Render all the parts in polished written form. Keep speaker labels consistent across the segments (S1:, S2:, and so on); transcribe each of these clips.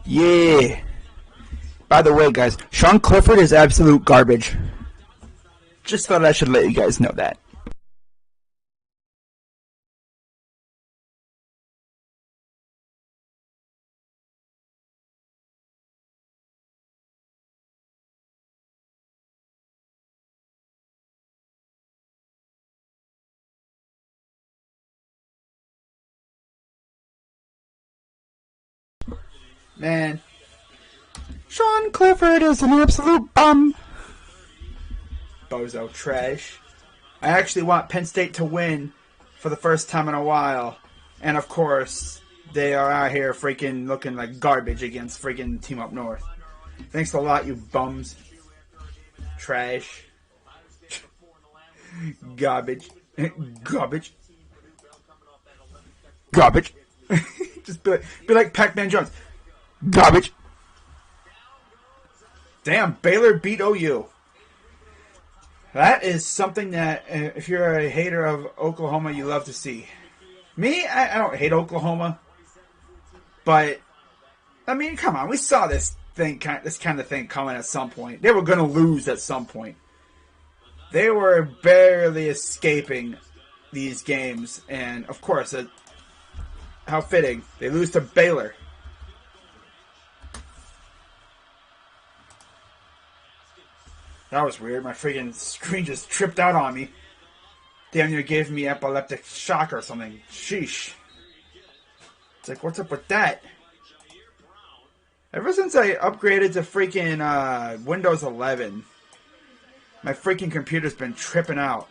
S1: Yeah. By the way, guys, Sean Clifford is absolute garbage. Just thought I should let you guys know that. Man, Sean Clifford is an absolute bum. Bozo trash. I actually want Penn State to win for the first time in a while. And of course, they are out here freaking looking like garbage against freaking Team Up North. Thanks a lot, you bums. Trash. Garbage. Garbage. Garbage. Just be like Pac-Man Jones. Garbage. Damn, Baylor beat OU. That is something that, if you're a hater of Oklahoma, you love to see. Me, I don't hate Oklahoma. But, I mean, come on. We saw this kind of thing coming at some point. They were going to lose at some point. They were barely escaping these games. And, of course, how fitting. They lose to Baylor. That was weird. My freaking screen just tripped out on me. Damn near gave me epileptic shock or something. Sheesh. It's like, what's up with that? Ever since I upgraded to freaking Windows 11, my freaking computer's been tripping out.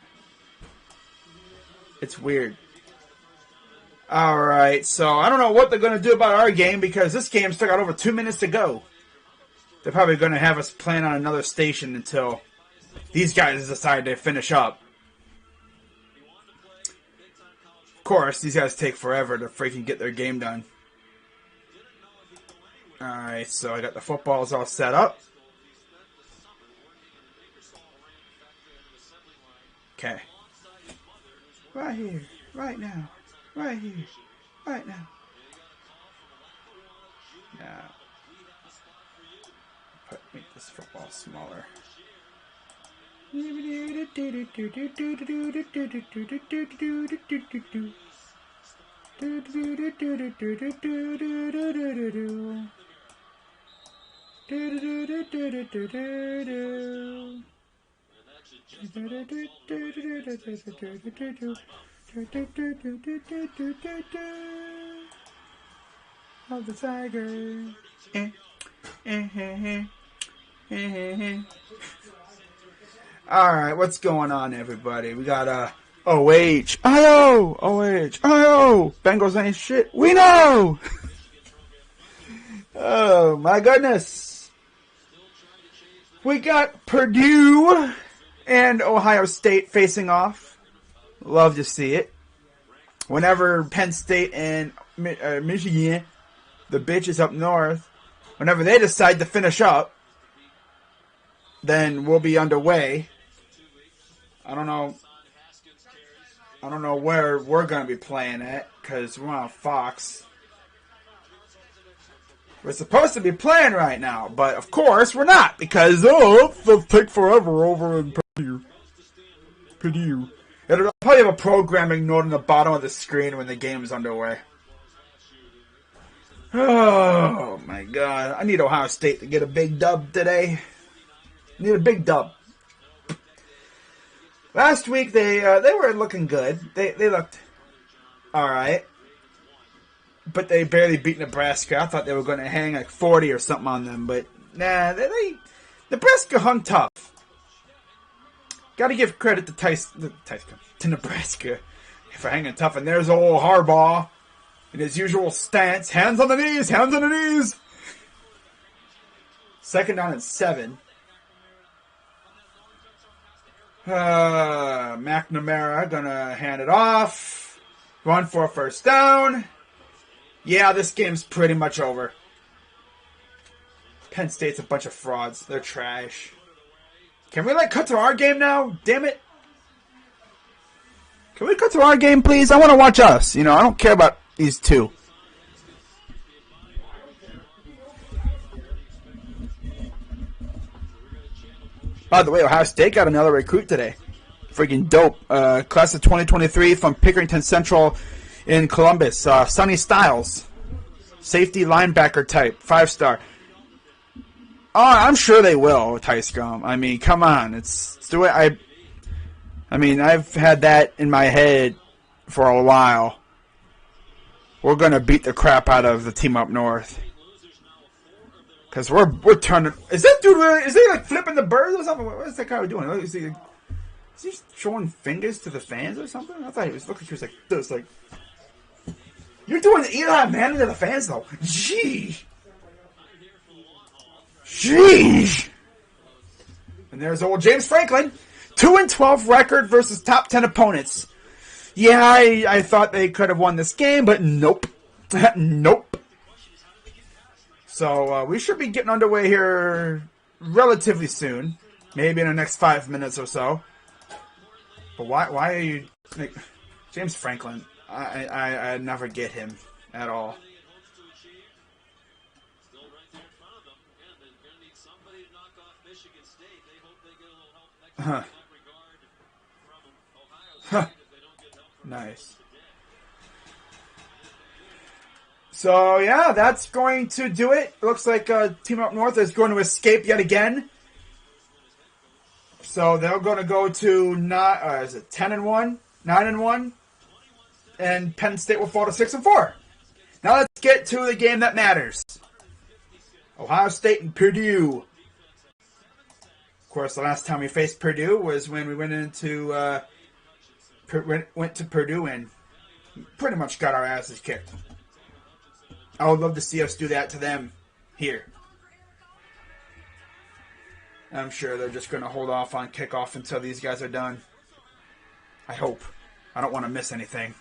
S1: It's weird. Alright, so I don't know what they're going to do about our game because this game still got over 2 minutes to go. They're probably going to have us playing on another station until these guys decide to finish up. Of course, these guys take forever to freaking get their game done. Alright, so I got the footballs all set up. Okay. Right here, right now, right here, right now. Now. Make this football smaller. Of the tiger. Alright, what's going on, everybody? We got OH, IO, OH, IO. Bengals ain't shit. We know. Oh my goodness. We got Purdue and Ohio State facing off. Love to see it. Whenever Penn State and Michigan, the bitches up north, whenever they decide to finish up, then we'll be underway. I don't know where we're going to be playing at, because we're on Fox. We're supposed to be playing right now, but of course we're not, because they'll take forever over in Purdue. It'll probably have a programming note on the bottom of the screen when the game is underway. Oh my god, I need Ohio State to get a big dub today. I need a big dub. Last week they were looking good. They looked alright. But they barely beat Nebraska. I thought they were going to hang like 40 or something on them, but nah, Nebraska hung tough. Got to give credit to Nebraska for hanging tough. And there's old Harbaugh in his usual stance, hands on the knees, hands on the knees. 2nd down and 7. McNamara gonna hand it off. Run for a first down. Yeah, this game's pretty much over. Penn State's a bunch of frauds. They're trash. Can we cut to our game now? Damn it. Can we cut to our game, please? I want to watch us. I don't care about these two. By the way, Ohio State got another recruit today. Freaking dope. Class of 2023 from Pickerington Central in Columbus. Sonny Styles. Safety linebacker type. 5-star. Oh, I'm sure they will, Ty Scrum. I mean, come on. It's the way I mean, I've had that in my head for a while. We're going to beat the crap out of the team up north. Because we're turning... Is that dude really... Is he like flipping the birds or something? What is that guy doing? Is he showing fingers to the fans or something? I thought he was looking. He was like this, like... You're doing the Eli Manning to the fans, though. Jeez. And there's old James Franklin. 2-12 record versus top 10 opponents. Yeah, I thought they could have won this game, but nope. Nope. So we should be getting underway here relatively soon. Maybe in the next 5 minutes or so. But why are you... Like, James Franklin, I never get him at all. Huh. Huh. Nice. So, yeah, that's going to do it. Looks like Team Up North is going to escape yet again. So they're going to go to 10-1, 9-1, and Penn State will fall to 6-4. Now let's get to the game that matters. Ohio State and Purdue. Of course, the last time we faced Purdue was when we went to Purdue and pretty much got our asses kicked. I would love to see us do that to them here. I'm sure they're just going to hold off on kickoff until these guys are done. I hope. I don't want to miss anything.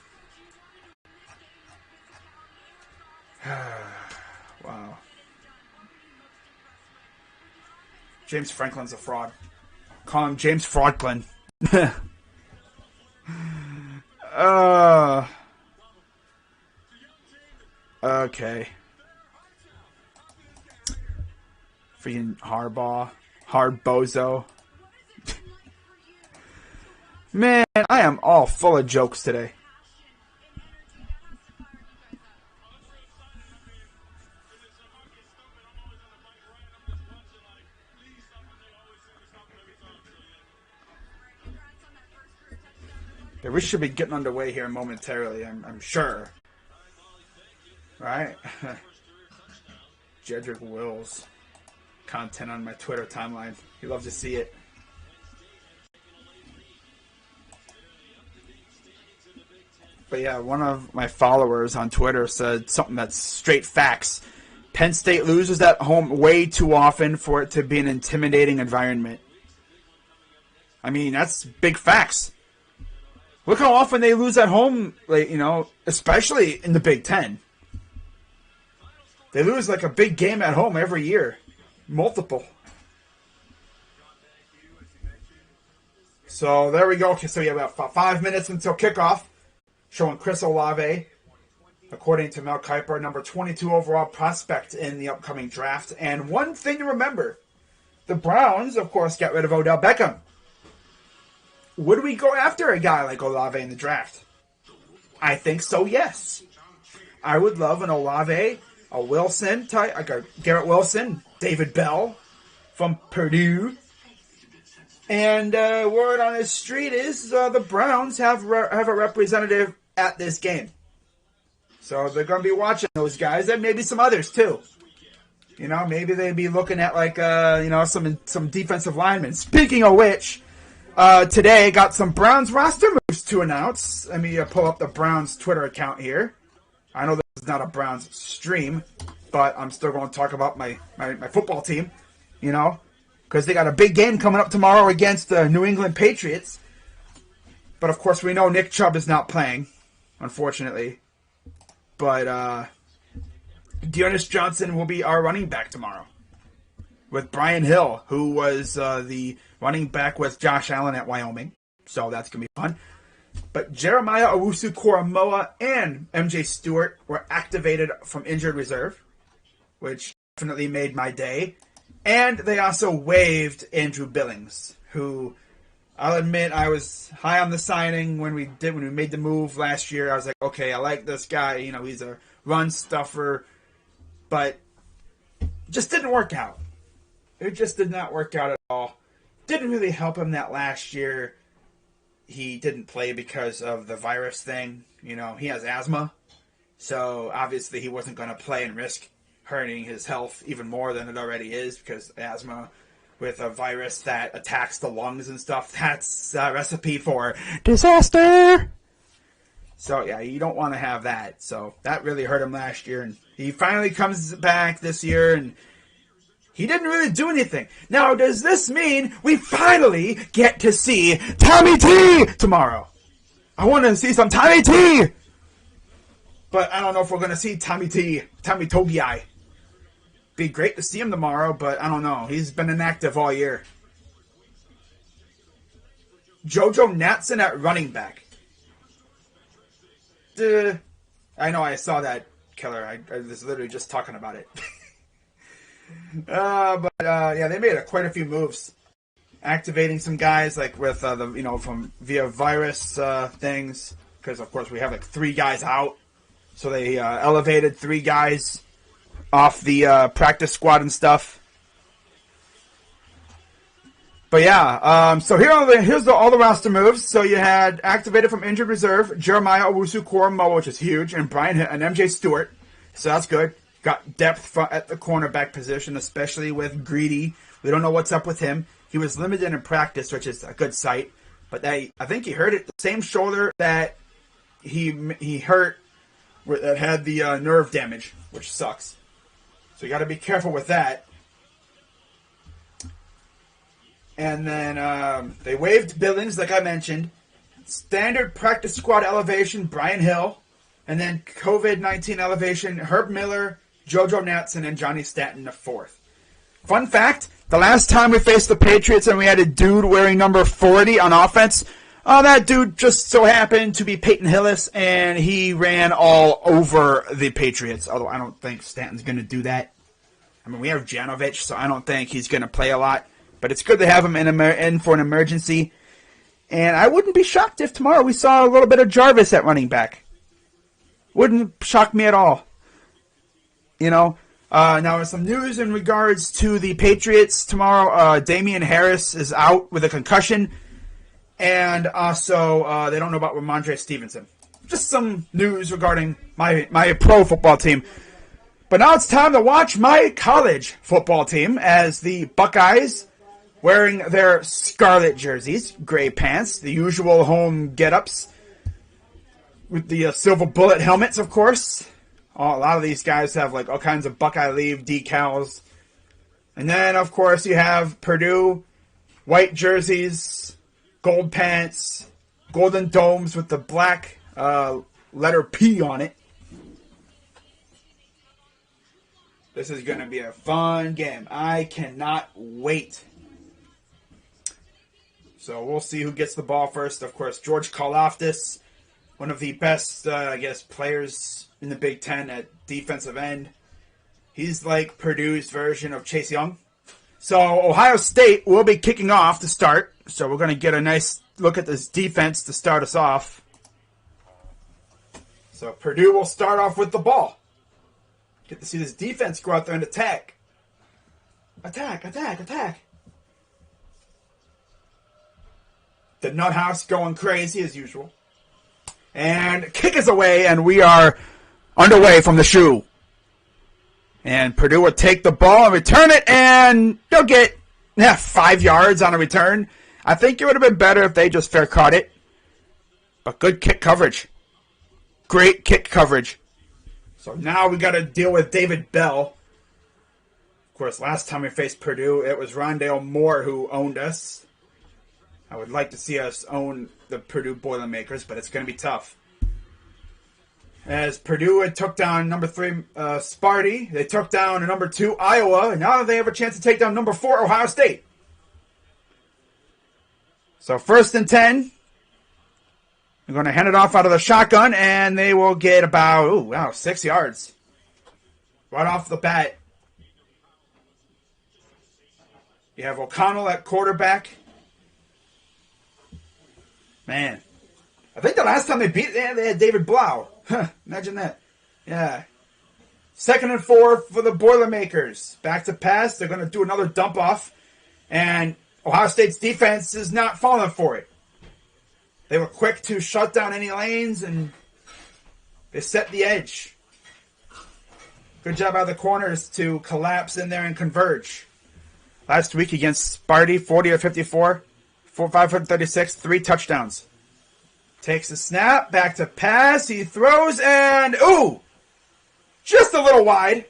S1: Wow. James Franklin's a fraud. Call him James Fraudklin. Okay. Freaking Harbaugh. Hard bozo. Man, I am all full of jokes today. Yeah, we should be getting underway here momentarily, I'm sure. Right? Jedrick Wills. Content on my Twitter timeline. You love to see it. But yeah, one of my followers on Twitter said something that's straight facts. Penn State loses at home way too often for it to be an intimidating environment. I mean, that's big facts. Look how often they lose at home, like, you know, especially in the Big Ten. They lose like a big game at home every year. Multiple. So there we go. Okay, so we have about 5 minutes until kickoff. Showing Chris Olave, according to Mel Kiper, number 22 overall prospect in the upcoming draft. And one thing to remember, the Browns, of course, got rid of Odell Beckham. Would we go after a guy like Olave in the draft? I think so, yes. I would love an Olave, a Wilson type, like a Garrett Wilson, David Bell from Purdue. And word on the street is the Browns have a representative at this game. So they're going to be watching those guys and maybe some others too. You know, maybe they'd be looking at like, some defensive linemen. Speaking of which, today got some Browns roster moves to announce. Let me pull up the Browns Twitter account here. I know this is not a Browns stream, but I'm still going to talk about my football team, you know, because they got a big game coming up tomorrow against the New England Patriots. But, of course, we know Nick Chubb is not playing, unfortunately. But Dearness Johnson will be our running back tomorrow with Brian Hill, who was the running back with Josh Allen at Wyoming. So that's going to be fun. But Jeremiah Owusu-Koramoah and MJ Stewart were activated from injured reserve, which definitely made my day. And they also waived Andrew Billings, who I'll admit I was high on the signing when we made the move last year. I was like, okay, I like this guy. You know, he's a run stuffer, but just didn't work out. It just did not work out at all. Didn't really help him that last year. He didn't play because of the virus thing. You know, he has asthma. So obviously he wasn't going to play and risk hurting his health even more than it already is, because asthma with a virus that attacks the lungs and stuff, that's a recipe for disaster. So yeah, you don't want to have that. So that really hurt him last year. And he finally comes back this year and he didn't really do anything. Now, does this mean we finally get to see Tommy T tomorrow? I want to see some Tommy T! But I don't know if we're going to see Tommy Togiai. Be great to see him tomorrow, but I don't know. He's been inactive all year. JoJo Natson at running back. I know, I saw that, Killer. I was literally just talking about it. Yeah, they made quite a few moves, activating some guys like with from via virus things, because of course we have like 3 guys out, so they elevated 3 guys off the practice squad and stuff. But yeah, so here's all the roster moves. So you had activated from injured reserve Jeremiah Owusu-Koramoah, which is huge, and MJ Stewart, so that's good. Got depth at the cornerback position, especially with Greedy. We don't know what's up with him. He was limited in practice, which is a good sight. But I think he hurt it the same shoulder that he hurt that had the nerve damage, which sucks. So you got to be careful with that. And then they waived Billings, like I mentioned. Standard practice squad elevation, Brian Hill. And then COVID-19 elevation, Herb Miller, JoJo Natson, and Johnny Stanton IV. Fun fact, the last time we faced the Patriots and we had a dude wearing number 40 on offense, that dude just so happened to be Peyton Hillis, and he ran all over the Patriots. Although I don't think Stanton's going to do that. I mean, we have Janovich, so I don't think he's going to play a lot. But it's good to have him in for an emergency. And I wouldn't be shocked if tomorrow we saw a little bit of Jarvis at running back. Wouldn't shock me at all. You know, now some news in regards to the Patriots tomorrow. Damian Harris is out with a concussion. And also, they don't know about Ramondre Stevenson. Just some news regarding my pro football team. But now it's time to watch my college football team as the Buckeyes, wearing their scarlet jerseys, gray pants, the usual home get-ups, with the silver bullet helmets, of course. A lot of these guys have like all kinds of Buckeye Leave decals. And then, of course, you have Purdue, white jerseys, gold pants, golden domes with the black letter P on it. This is going to be a fun game. I cannot wait. So we'll see who gets the ball first. Of course, George Karlaftis, one of the best, players in the Big Ten at defensive end. He's like Purdue's version of Chase Young. So Ohio State will be kicking off to start. So we're going to get a nice look at this defense to start us off. So Purdue will start off with the ball. Get to see this defense go out there and attack. Attack, attack, attack. The nut house going crazy as usual. And kick is away, and we are underway from the shoe. And Purdue will take the ball and return it, and they'll get 5 yards on a return. I think it would have been better if they just fair caught it. But good kick coverage. Great kick coverage. So now we got to deal with David Bell. Of course, last time we faced Purdue, it was Rondale Moore who owned us. I would like to see us own the Purdue Boilermakers, but it's going to be tough. As Purdue took down number 3 Sparty, they took down number 2 Iowa, and now they have a chance to take down number 4 Ohio State. So 1st and 10. They're going to hand it off out of the shotgun, and they will get about 6 yards right off the bat. You have O'Connell at quarterback. Man. I think the last time they had David Blau. Huh, imagine that. Yeah. 2nd and 4 for the Boilermakers. Back to pass. They're going to do another dump off. And Ohio State's defense is not falling for it. They were quick to shut down any lanes, and they set the edge. Good job out of the corners to collapse in there and converge. Last week against Sparty, 40 or 54, 536, 3 touchdowns. Takes a snap, back to pass, he throws, and ooh! Just a little wide.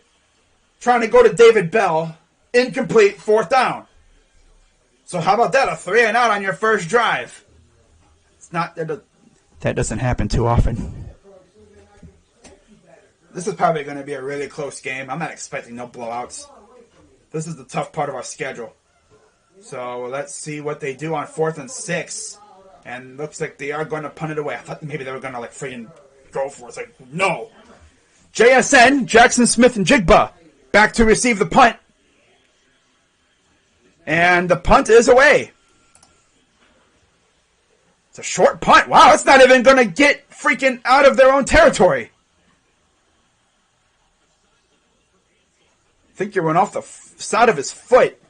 S1: Trying to go to David Bell. Incomplete, 4th down. So how about that? A 3 and out on your first drive. It's not that doesn't happen too often. This is probably going to be a really close game. I'm not expecting no blowouts. This is the tough part of our schedule. So let's see what they do on 4th and 6. And looks like they are going to punt it away. I thought maybe they were going to like friggin' go for it. It's like, no. JSN, Jackson Smith and Jigba back to receive the punt. And the punt is away. It's a short punt. Wow, it's not even going to get freaking out of their own territory. I think it went off the side of his foot.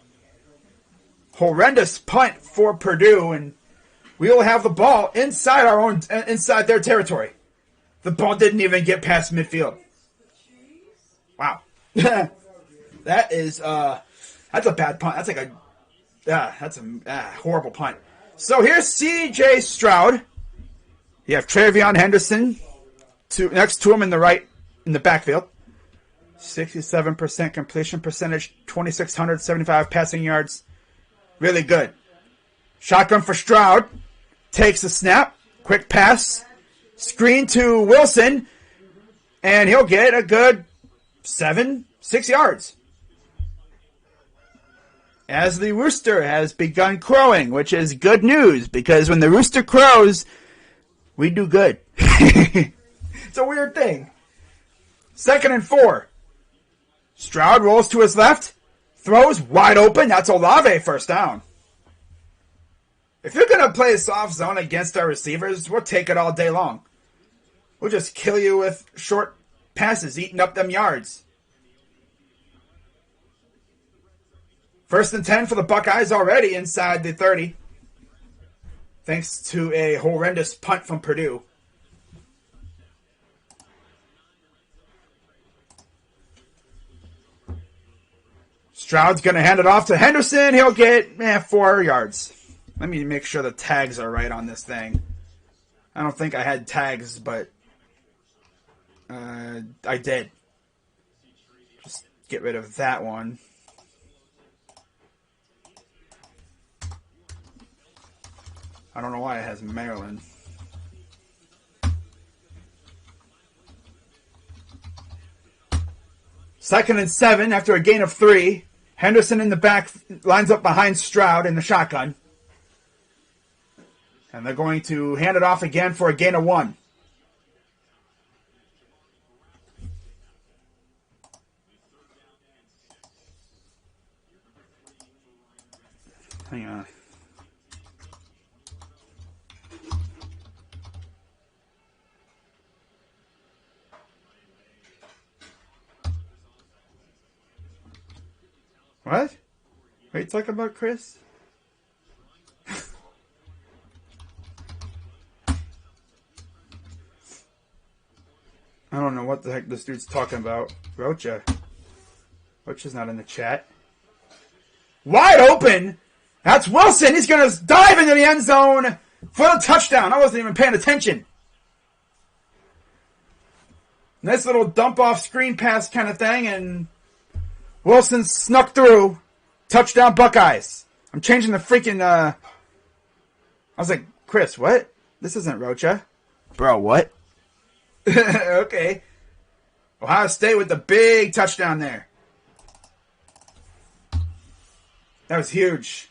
S1: Horrendous punt for Purdue, and we will have the ball inside their territory. The ball didn't even get past midfield. Wow. That's a bad punt. That's a horrible punt. So here's C.J. Stroud. You have Travion Henderson next to him in the backfield. 67% completion percentage, 2,675 passing yards. Really good. Shotgun for Stroud. Takes a snap. Quick pass. Screen to Wilson. And he'll get a good 6 yards. As the rooster has begun crowing, which is good news, because when the rooster crows, we do good. It's a weird thing. 2nd and 4. Stroud rolls to his left. Throws wide open. That's Olave, 1st down. If you're going to play a soft zone against our receivers, we'll take it all day long. We'll just kill you with short passes, eating up them yards. 1st and 10 for the Buckeyes already inside the 30. Thanks to a horrendous punt from Purdue. Stroud's going to hand it off to Henderson. He'll get 4 yards. Let me make sure the tags are right on this thing. I don't think I had tags, but I did. Just get rid of that one. I don't know why it has Maryland. Second and 7 after a gain of 3. Henderson in the back lines up behind Stroud in the shotgun. And they're going to hand it off again for a gain of 1. Hang on. What? Are you talking about, Chris? I don't know what the heck this dude's talking about. Rocha. Rocha's not in the chat. Wide open! That's Wilson! He's going to dive into the end zone for the touchdown. I wasn't even paying attention. Nice little dump-off screen pass kind of thing, and Wilson snuck through. Touchdown Buckeyes. I'm changing the freaking, I was like, Chris, what? This isn't Rocha. Bro, what? Okay. Ohio State with the big touchdown there. That was huge.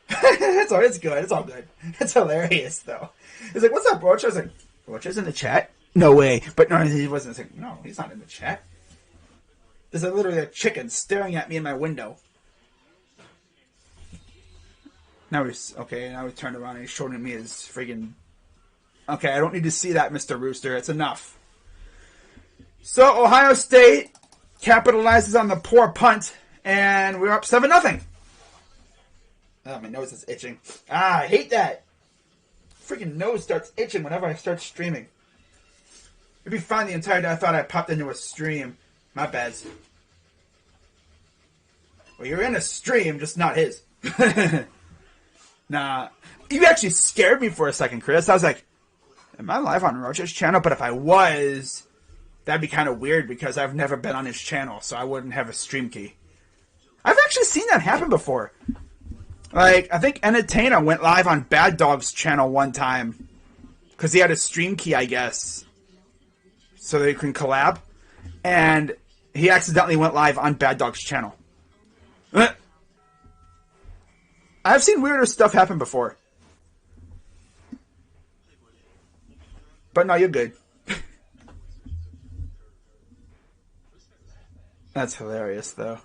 S1: It's good. It's all good. It's hilarious, though. He's like, what's up, Rocha? I was like, Rocha's in the chat? No way. But no, he wasn't. Like, no, he's not in the chat. There's literally a chicken staring at me in my window. Now he's okay. Now he turned around and he's showing me his friggin'. Okay, I don't need to see that, Mr. Rooster. It's enough. So Ohio State capitalizes on the poor punt, and we're up 7-0. Oh, my nose is itching. I hate that. Freaking nose starts itching whenever I start streaming. It'd be fine the entire day. I thought I popped into a stream. My bad. Well, you're in a stream, just not his. Nah. You actually scared me for a second, Chris. I was like, am I live on Roach's channel? But if I was, that'd be kind of weird because I've never been on his channel, so I wouldn't have a stream key. I've actually seen that happen before. Like, I think Entertainer went live on Bad Dog's channel one time because he had a stream key, I guess, so they can collab. And he accidentally went live on Bad Dog's channel. I've seen weirder stuff happen before. But no, you're good. That's hilarious, though.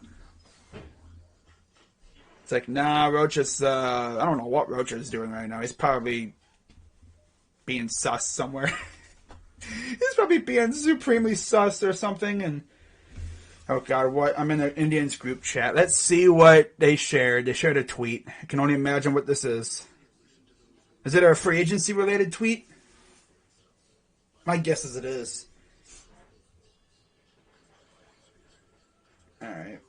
S1: It's like, nah, Roach is, I don't know what Roach is doing right now. He's probably being sus somewhere. He's probably being supremely sus or something, and oh god, what? I'm in the Indians group chat. Let's see what they shared. They shared a tweet. I can only imagine what this is. Is it a free agency related tweet? My guess is it is. Alright.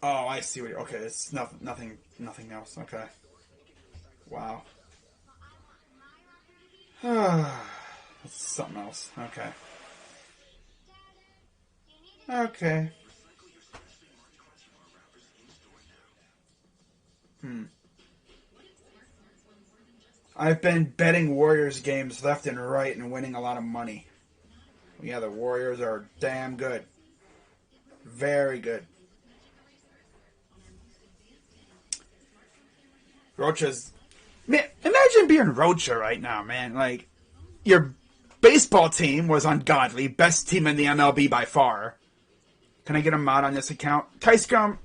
S1: Oh, I see what you're... Okay, it's nothing else. Okay. Wow. That's something else. Okay. Okay. I've been betting Warriors games left and right and winning a lot of money. Yeah, the Warriors are damn good. Very good. Rocha's... Man, imagine being Rocha right now, man. Like, your baseball team was ungodly. Best team in the MLB by far. Can I get a mod on this account? Tyscom,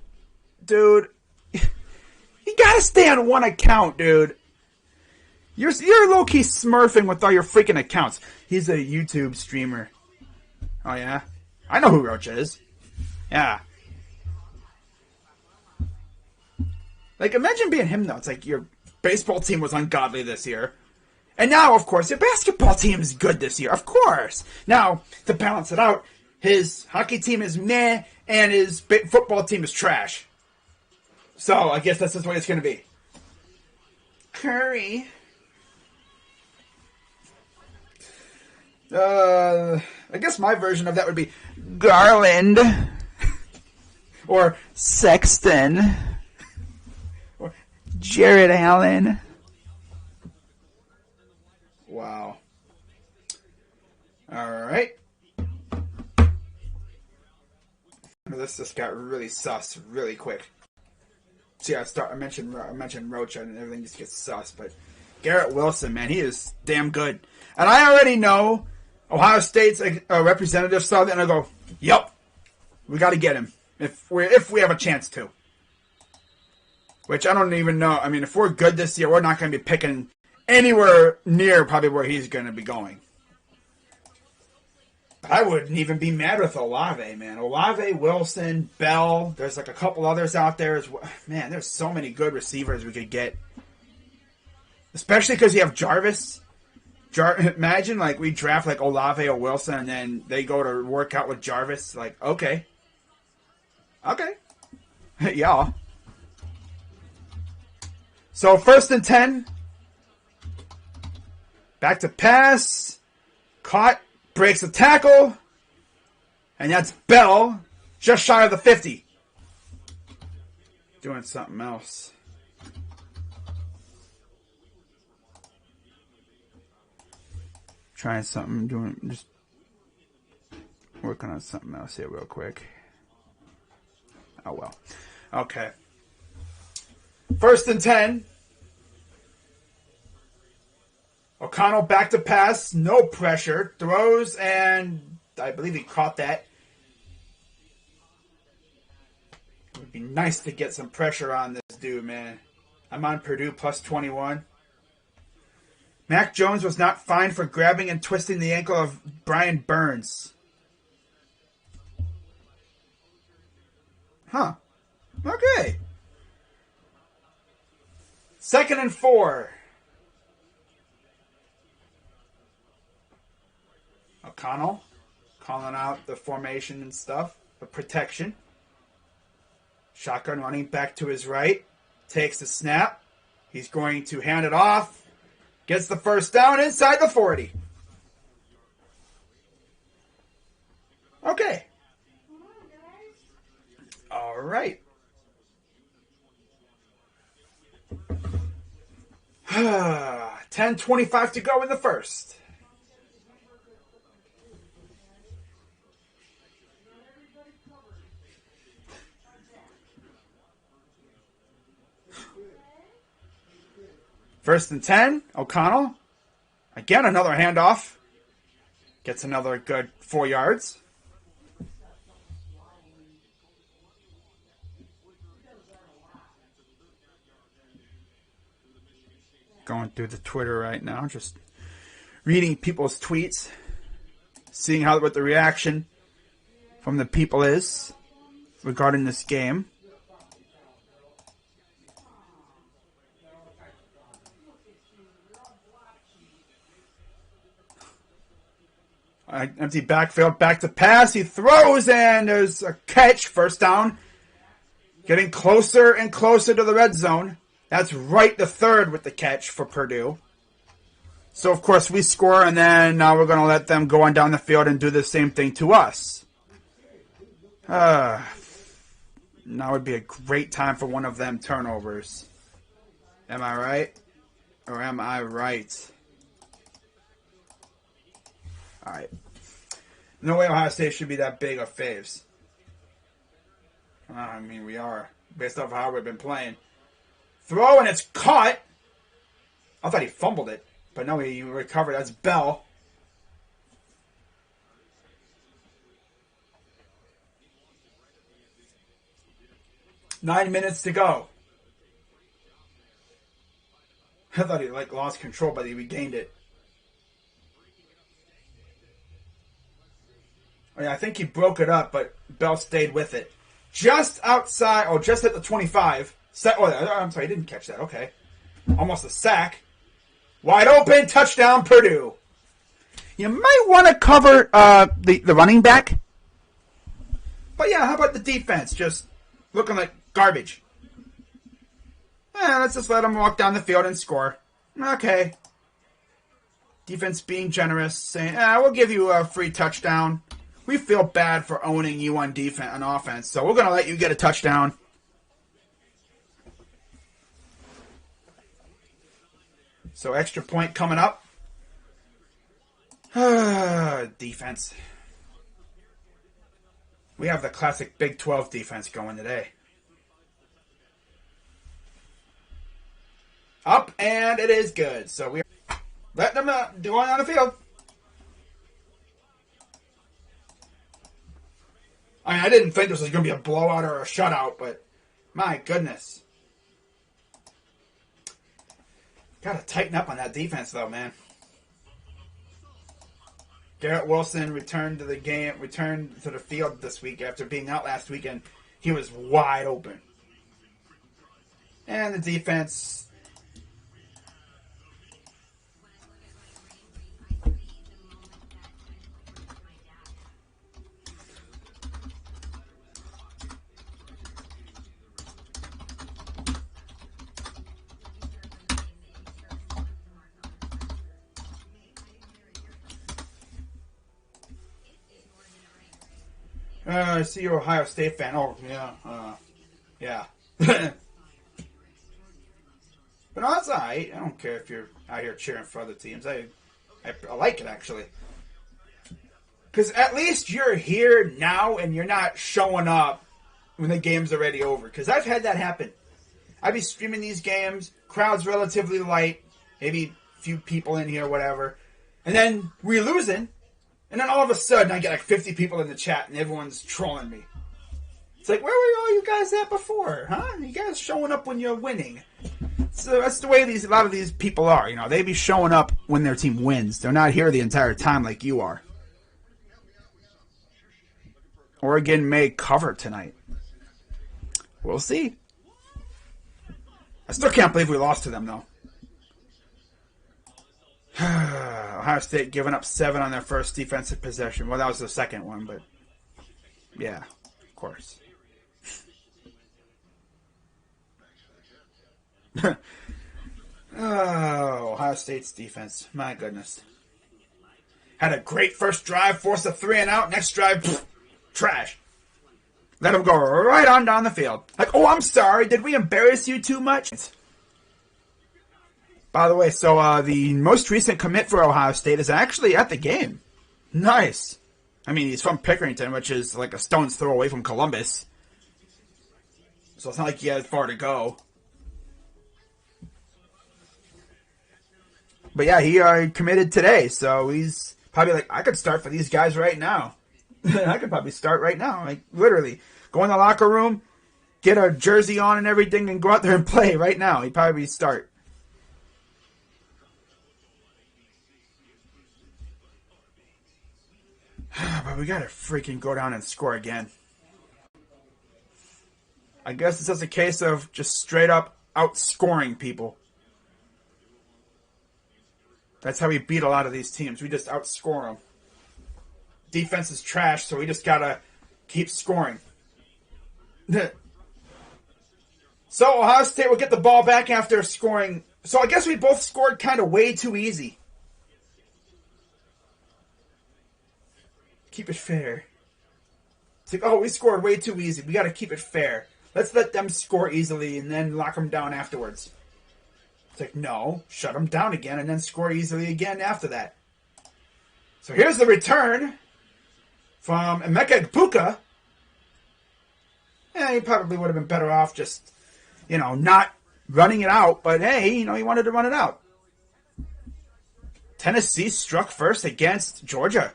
S1: dude, you gotta stay on one account, dude. You're low-key smurfing with all your freaking accounts. He's a YouTube streamer. Oh, yeah? I know who Roach is. Yeah. Like, imagine being him, though. It's like your baseball team was ungodly this year. And now, of course, your basketball team is good this year. Of course. Now, to balance it out, his hockey team is meh, and his football team is trash. So, I guess that's just the way it's going to be. Curry. I guess my version of that would be Garland. Or Sexton. Or Jared Allen. Wow. Alright. This just got really sus really quick. See, I mentioned Roach and everything just gets sus, but Garrett Wilson, man, he is damn good. And I already know Ohio State's a representative saw that, and I go, "Yep, we got to get him if we have a chance to." Which I don't even know. I mean, if we're good this year, we're not going to be picking anywhere near probably where he's going to be going. But I wouldn't even be mad with Olave, man. Olave, Wilson, Bell. There's like a couple others out there as well. Man, there's so many good receivers we could get. Especially because you have Jarvis. Imagine, like, we draft, like, Olave or Wilson, and then they go to work out with Jarvis. Like, okay. Okay. Yeah. So, 1st and 10. Back to pass. Caught. Breaks the tackle. And that's Bell. Just shy of the 50. Doing something else. Trying something, just working on something else here real quick. Oh, well. Okay. 1st and 10. O'Connell back to pass. No pressure. Throws, and I believe he caught that. It would be nice to get some pressure on this do, man. I'm on Purdue plus 21. Mac Jones was not fined for grabbing and twisting the ankle of Brian Burns. Huh. Okay. 2nd and 4. O'Connell calling out the formation and stuff. The protection. Shotgun running back to his right. Takes the snap. He's going to hand it off. Gets the first down inside the 40. Okay. All right. 10:25 to go in the first. First and 10, O'Connell. Again, another handoff. Gets another good 4 yards. Going through the Twitter right now, just reading people's tweets, seeing what the reaction from the people is regarding this game. Empty backfield, back to pass. He throws, and there's a catch. First down. Getting closer and closer to the red zone. That's right to third with the catch for Purdue. So, of course, we score, and then now we're going to let them go on down the field and do the same thing to us. Now would be a great time for one of them turnovers. Am I right? Or am I right? All right. No way Ohio State should be that big of faves. I mean, we are, based off how we've been playing. Throw, and it's caught. I thought he fumbled it, but no, he recovered. That's Bell. Nine minutes to go. I thought he lost control, but he regained it. Oh, yeah, I think he broke it up, but Bell stayed with it. Just outside, just at the 25. I'm sorry, he didn't catch that. Okay. Almost a sack. Wide open, touchdown, Purdue. You might want to cover the running back. But yeah, how about the defense? Just looking like garbage. Let's just let them walk down the field and score. Okay. Defense being generous, saying, we'll give you a free touchdown. We feel bad for owning you on defense, on offense, so we're going to let you get a touchdown. So extra point coming up. Defense. We have the classic Big 12 defense going today. Up, and it is good. So we're letting them do on the field. I mean, I didn't think this was going to be a blowout or a shutout, but my goodness. Got to tighten up on that defense, though, man. Garrett Wilson returned to the field this week after being out last weekend. He was wide open. And the defense... I see you're an Ohio State fan. Oh, yeah. Yeah. But no, that's all right. I don't care if you're out here cheering for other teams. I like it, actually. Because at least you're here now and you're not showing up when the game's already over. Because I've had that happen. I'd be streaming these games, crowd's relatively light, maybe a few people in here, whatever. And then we're losing. And then all of a sudden, I get like 50 people in the chat, and everyone's trolling me. It's like, where were all you guys at before, huh? You guys showing up when you're winning. So that's the way a lot of these people are. You know, they be showing up when their team wins. They're not here the entire time like you are. Oregon may cover tonight. We'll see. I still can't believe we lost to them, though. Ohio State giving up 7 on their first defensive possession. Well, that was the second one, but yeah, of course. Oh, Ohio State's defense. My goodness. Had a great first drive, forced a 3 and out. Next drive, trash. Let him go right on down the field. Like, oh, I'm sorry. Did we embarrass you too much? By the way, so the most recent commit for Ohio State is actually at the game. Nice. I mean, he's from Pickerington, which is like a stone's throw away from Columbus. So it's not like he had far to go. But yeah, he committed today, so he's probably like, I could start for these guys right now. I could probably start right now. Like, literally. Go in the locker room, get a jersey on and everything, and go out there and play right now. He'd probably start. But we gotta freaking go down and score again. I guess it's just a case of just straight up outscoring people. That's how we beat a lot of these teams. We just outscore them. Defense is trash, so we just gotta keep scoring. So Ohio State will get the ball back after scoring. So I guess we both scored kind of way too easy. Keep it fair. It's like, oh, we scored way too easy. We got to keep it fair. Let's let them score easily and then lock them down afterwards. It's like, no, shut them down again and then score easily again after that. So here's the return from Emeka Egbuka. Yeah, he probably would have been better off just, not running it out. But hey, he wanted to run it out. Tennessee struck first against Georgia.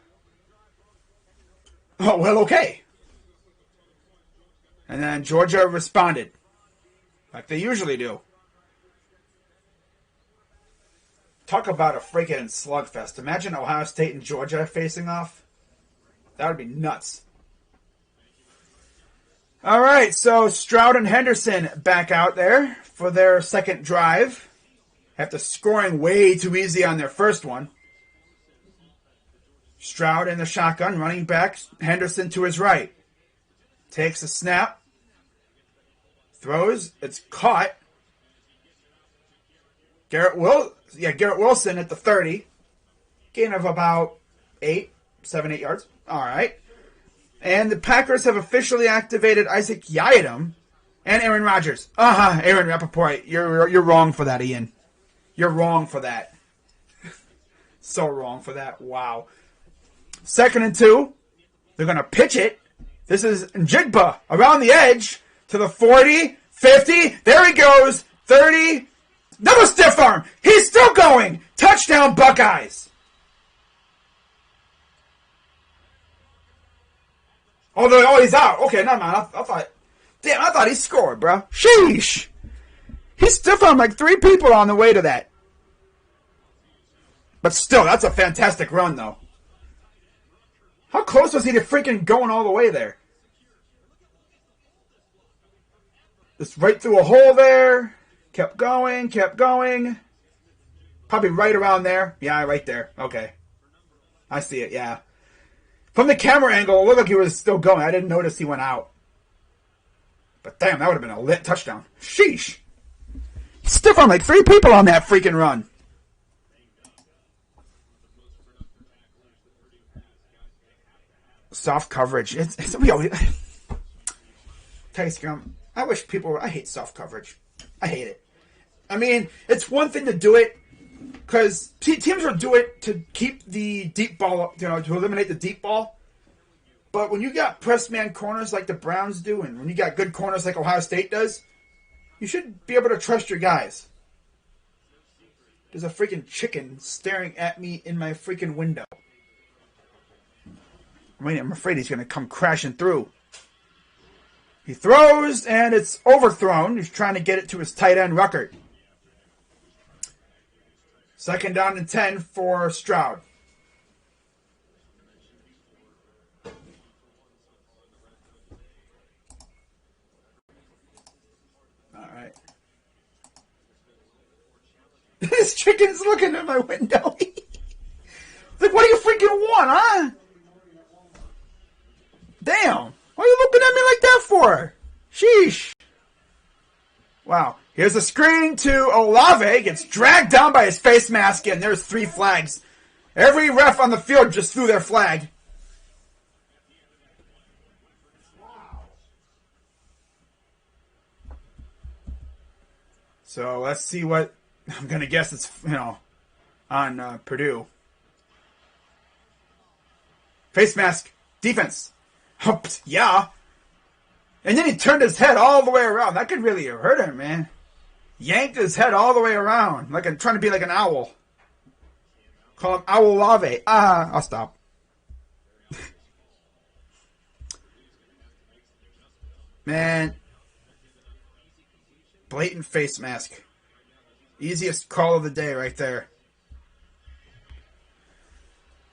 S1: Oh, well, okay. And then Georgia responded, like they usually do. Talk about a freaking slugfest. Imagine Ohio State and Georgia facing off. That would be nuts. All right, so Stroud and Henderson back out there for their second drive. After scoring way too easy on their first one. Stroud in the shotgun, running back, Henderson to his right. Takes a snap. Throws. It's caught. Garrett Wilson at the 30. Gain of about 8 yards. All right. And the Packers have officially activated Isaac Yiadom and Aaron Rodgers. Aaron Rappaport. You're wrong for that, Ian. You're wrong for that. So wrong for that. Wow. 2nd and 2. They're going to pitch it. This is Njigba around the edge to the 40, 50. There he goes. 30. Another stiff arm. He's still going. Touchdown, Buckeyes. Oh, he's out. Okay, never mind. I thought he scored, bro. Sheesh. He stiff armed like 3 people on the way to that. But still, that's a fantastic run, though. How close was he to freaking going all the way there? Just right through a hole there. Kept going. Probably right around there. Yeah, right there. Okay. I see it, yeah. From the camera angle, it looked like he was still going. I didn't notice he went out. But damn, that would have been a lit touchdown. Sheesh. He stiff armed like 3 people on that freaking run. Soft coverage. I hate soft coverage. I hate it. I mean, it's one thing to do it because teams will do it to keep the deep ball, to eliminate the deep ball. But when you got press man corners like the Browns do, and when you got good corners like Ohio State does, you should be able to trust your guys. There's a freaking chicken staring at me in my freaking window. I'm afraid he's going to come crashing through. He throws, and it's overthrown. He's trying to get it to his tight end, Ruckert. 2nd down and 10 for Stroud. All right. This chicken's looking at my window. Like, what do you freaking want, huh? Damn. Why are you looking at me like that for? Sheesh. Wow. Here's a screen to Olave. Gets dragged down by his face mask, and there's 3 flags. Every ref on the field just threw their flag. So let's see what... I'm going to guess it's, on Purdue. Face mask. Defense. Yeah. And then he turned his head all the way around. That could really have hurt him, man. Yanked his head all the way around. Like I'm trying to be like an owl. Call him Owlave. I'll stop. Man. Blatant face mask. Easiest call of the day right there.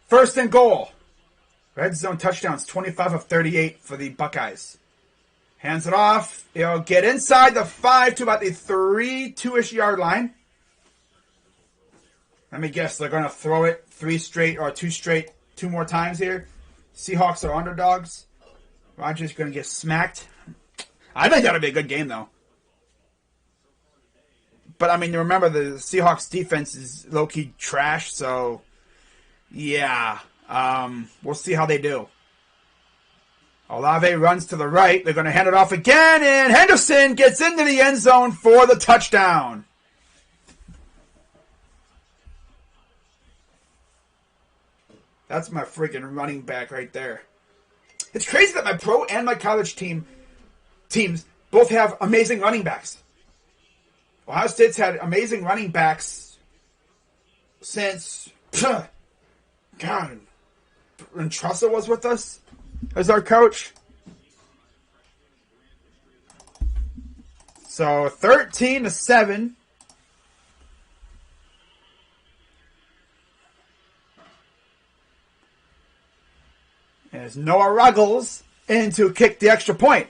S1: 1st and goal. Red zone touchdowns, 25 of 38 for the Buckeyes. Hands it off. He'll get inside the 5 to about the 2-ish yard line. Let me guess, they're going to throw it 2 more times here. Seahawks are underdogs. Rodgers going to get smacked. I think that'll be a good game, though. But, I mean, remember, the Seahawks defense is low-key trash, so, yeah. We'll see how they do. Olave runs to the right. They're going to hand it off again, and Henderson gets into the end zone for the touchdown. That's my freaking running back right there. It's crazy that my pro and my college teams both have amazing running backs. Ohio State's had amazing running backs since, God, when Tressa was with us as our coach. So 13-7. As Noah Ruggles in to kick the extra point.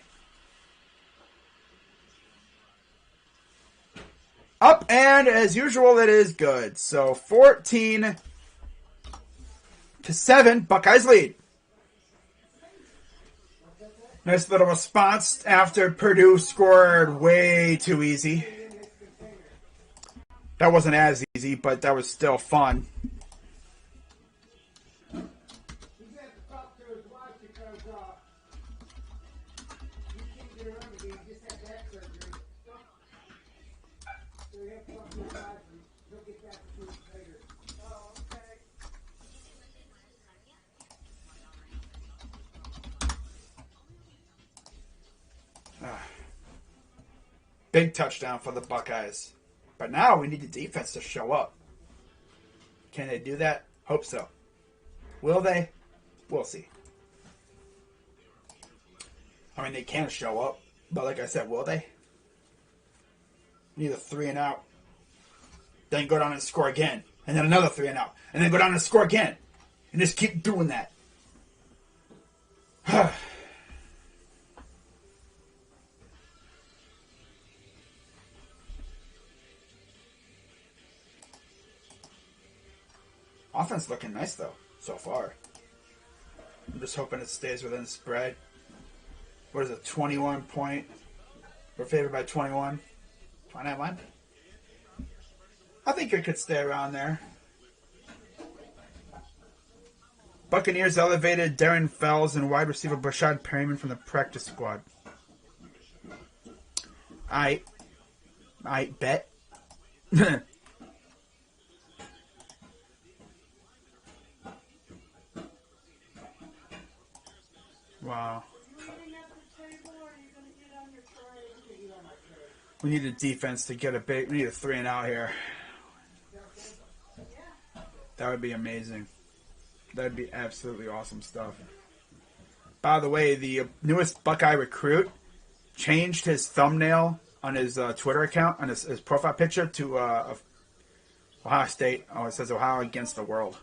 S1: Up, and as usual, it is good. So 14-7, Buckeyes lead. Nice little response after Purdue scored way too easy. That wasn't as easy, but that was still fun. Big touchdown for the Buckeyes. But now we need the defense to show up. Can they do that? Hope so. Will they? We'll see. I mean, they can show up. But like I said, will they? Need a 3 and out. Then go down and score again. And then another 3 and out. And then go down and score again. And just keep doing that. Offense looking nice, though, so far. I'm just hoping it stays within the spread. What is it, 21 point? We're favored by 21. 21? I think it could stay around there. Buccaneers elevated Darren Fells and wide receiver Brashad Perryman from the practice squad. I bet. Wow. We need the defense to get we need a 3 and out here. That would be amazing. That would be absolutely awesome stuff. By the way, the newest Buckeye recruit changed his thumbnail on his Twitter account, on his profile picture, to Ohio State. Oh, it says Ohio against the world.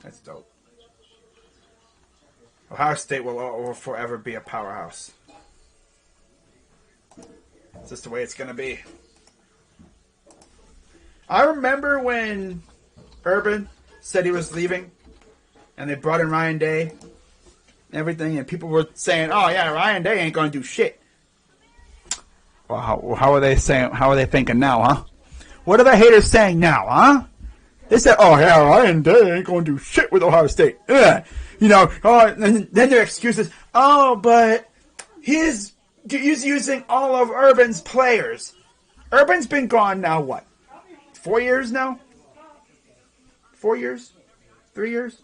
S1: That's dope. Ohio State will forever be a powerhouse. It's just the way it's going to be. I remember when Urban said he was leaving, and they brought in Ryan Day and everything, and people were saying, "Oh yeah, Ryan Day ain't going to do shit." Well, how are they saying? How are they thinking now, huh? What are the haters saying now, huh? They said, "Oh yeah, Ryan Day ain't going to do shit with Ohio State." Ugh. You know, and then their excuses. Oh, but he's using all of Urban's players. Urban's been gone now, what? 4 years now? 4 years? 3 years?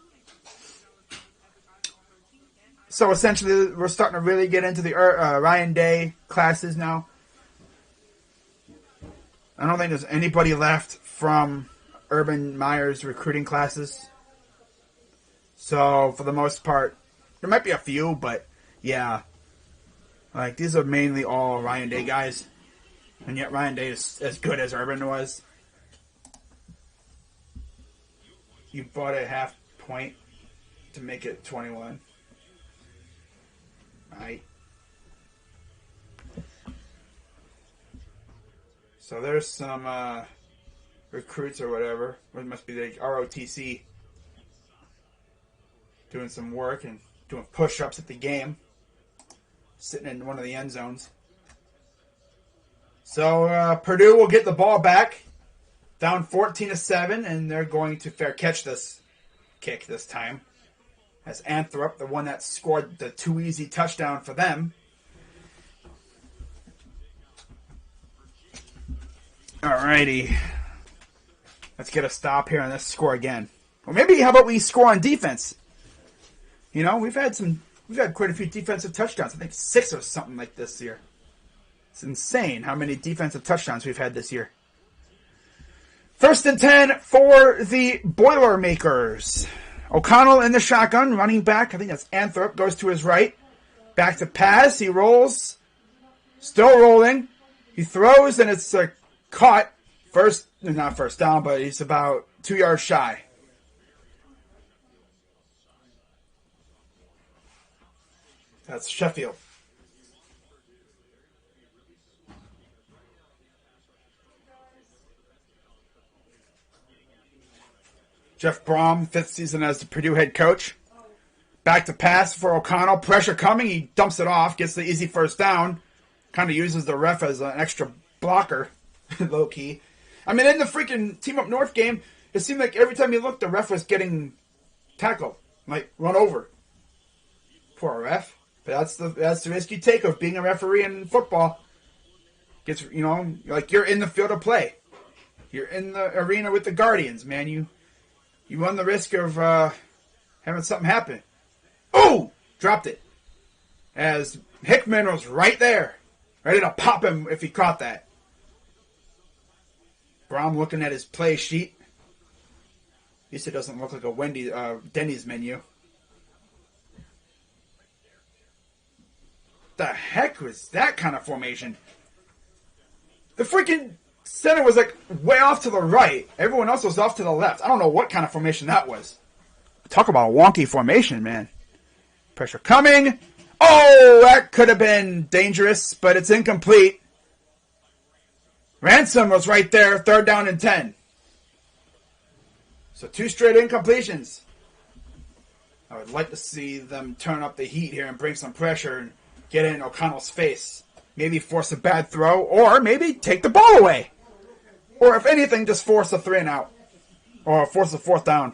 S1: So essentially, we're starting to really get into the Ryan Day classes now. I don't think there's anybody left from Urban Meyer's recruiting classes. So, for the most part, there might be a few, but yeah. Like, these are mainly all Ryan Day guys. And yet Ryan Day is as good as Urban was. You bought a half point to make it 21. Right. So there's some recruits or whatever. It must be the ROTC doing some work and doing push-ups at the game. Sitting in one of the end zones. So Purdue will get the ball back. Down 14-7, and they're going to fair catch this kick this time. As Anthrop, the one that scored the too easy touchdown for them. Alrighty. Let's get a stop here and let's score again. Or maybe how about we score on defense? You know, we've had quite a few defensive touchdowns. I think 6 or something like this year. It's insane how many defensive touchdowns we've had this year. 1st and 10 for the Boilermakers. O'Connell in the shotgun, running back. I think that's Anthrop. Goes to his right. Back to pass. He rolls. Still rolling. He throws, and it's caught. Not first down, but he's about 2 yards shy. That's Sheffield. Jeff Brom, 5th season as the Purdue head coach. Back to pass for O'Connell. Pressure coming. He dumps it off. Gets the easy first down. Kind of uses the ref as an extra blocker. Low key. I mean, in the freaking Team Up North game, it seemed like every time you looked, the ref was getting tackled. Like, run over. Poor ref. But that's the risk you take of being a referee in football. Gets, you know, like you're in the field of play. You're in the arena with the Guardians, man. You run the risk of having something happen. Oh! Dropped it. As Hickman was right there. Ready to pop him if he caught that. Brom looking at his play sheet. At least it doesn't look like a Denny's menu. The heck was that kind of formation? The freaking center was like way off to the right. Everyone else was off to the left. I don't know what kind of formation that was. Talk about a wonky formation, man. Pressure coming. Oh, that could have been dangerous, but it's incomplete. Ransom was right there, 3rd down and 10. So 2 straight incompletions. I would like to see them turn up the heat here and bring some pressure and get in O'Connell's face. Maybe force a bad throw, or maybe take the ball away. Or if anything, just force a 3 and out. Or force a 4th down.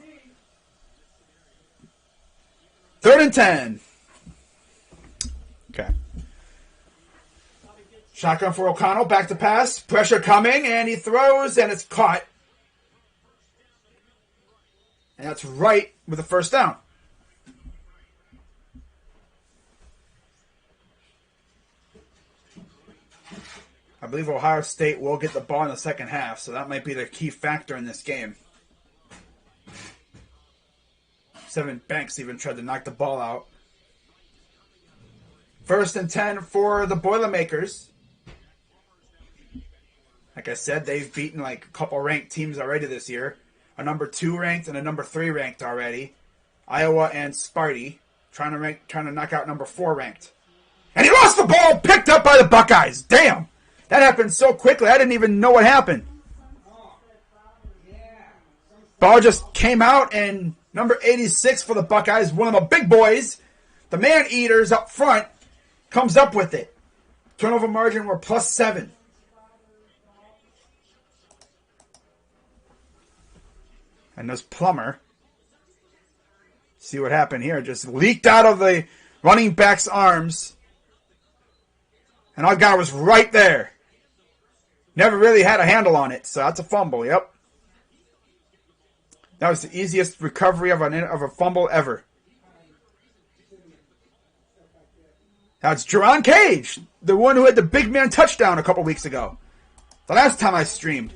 S1: 3rd and 10. Okay. Shotgun for O'Connell, back to pass. Pressure coming, and he throws, and it's caught. And that's right with the 1st down. I believe Ohio State will get the ball in the second half, so that might be the key factor in this game. Seven Banks even tried to knock the ball out. First and 10 for the Boilermakers. Like I said, they've beaten like a couple ranked teams already this year. A number 2 ranked and a number 3 ranked already. Iowa and Sparty trying to knock out number 4 ranked. And he lost the ball, picked up by the Buckeyes. Damn. That happened so quickly, I didn't even know what happened. Ball just came out, and number 86 for the Buckeyes, one of the big boys, the man-eaters up front, comes up with it. Turnover margin were +7. And this Plummer, see what happened here, just leaked out of the running back's arms. And our guy was right there. Never really had a handle on it, so that's a fumble, yep. That was the easiest recovery of a fumble ever. Now it's Jerron Cage, the one who had the big man touchdown a couple weeks ago. The last time I streamed.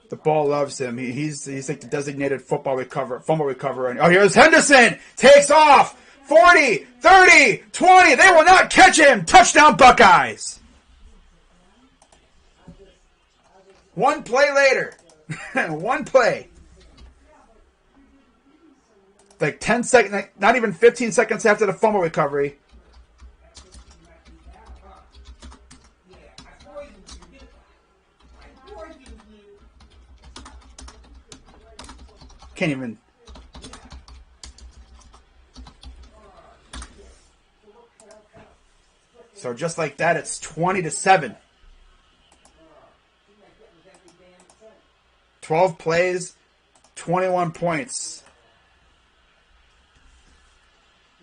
S1: The ball loves him. He's like the designated fumble recoverer. Oh, here's Henderson. Takes off. 40, 30, 20. They will not catch him. Touchdown Buckeyes. One play later. One play. Like 10 seconds, not even 15 seconds after the fumble recovery. Can't even. So just like that, it's 20-7. 12 plays, 21 points.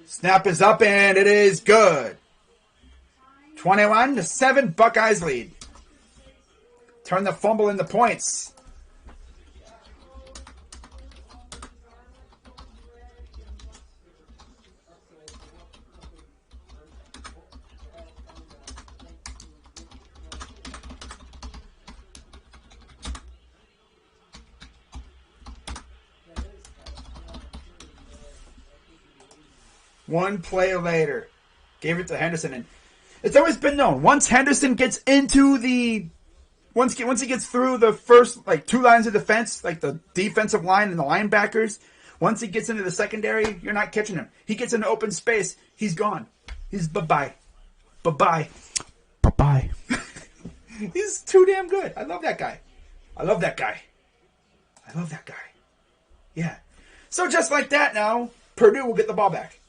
S1: Snap is up and it is good. 21-7, Buckeyes lead. Turn the fumble into points. One play later, gave it to Henderson, and it's always been known once Henderson gets into once he gets through the first 2 lines of defense, like the defensive line and the linebackers, once he gets into the secondary, you're not catching him. He gets into open space, he's gone. He's bye-bye. He's too damn good. I love that guy. Yeah. So just like that now, Purdue will get the ball back.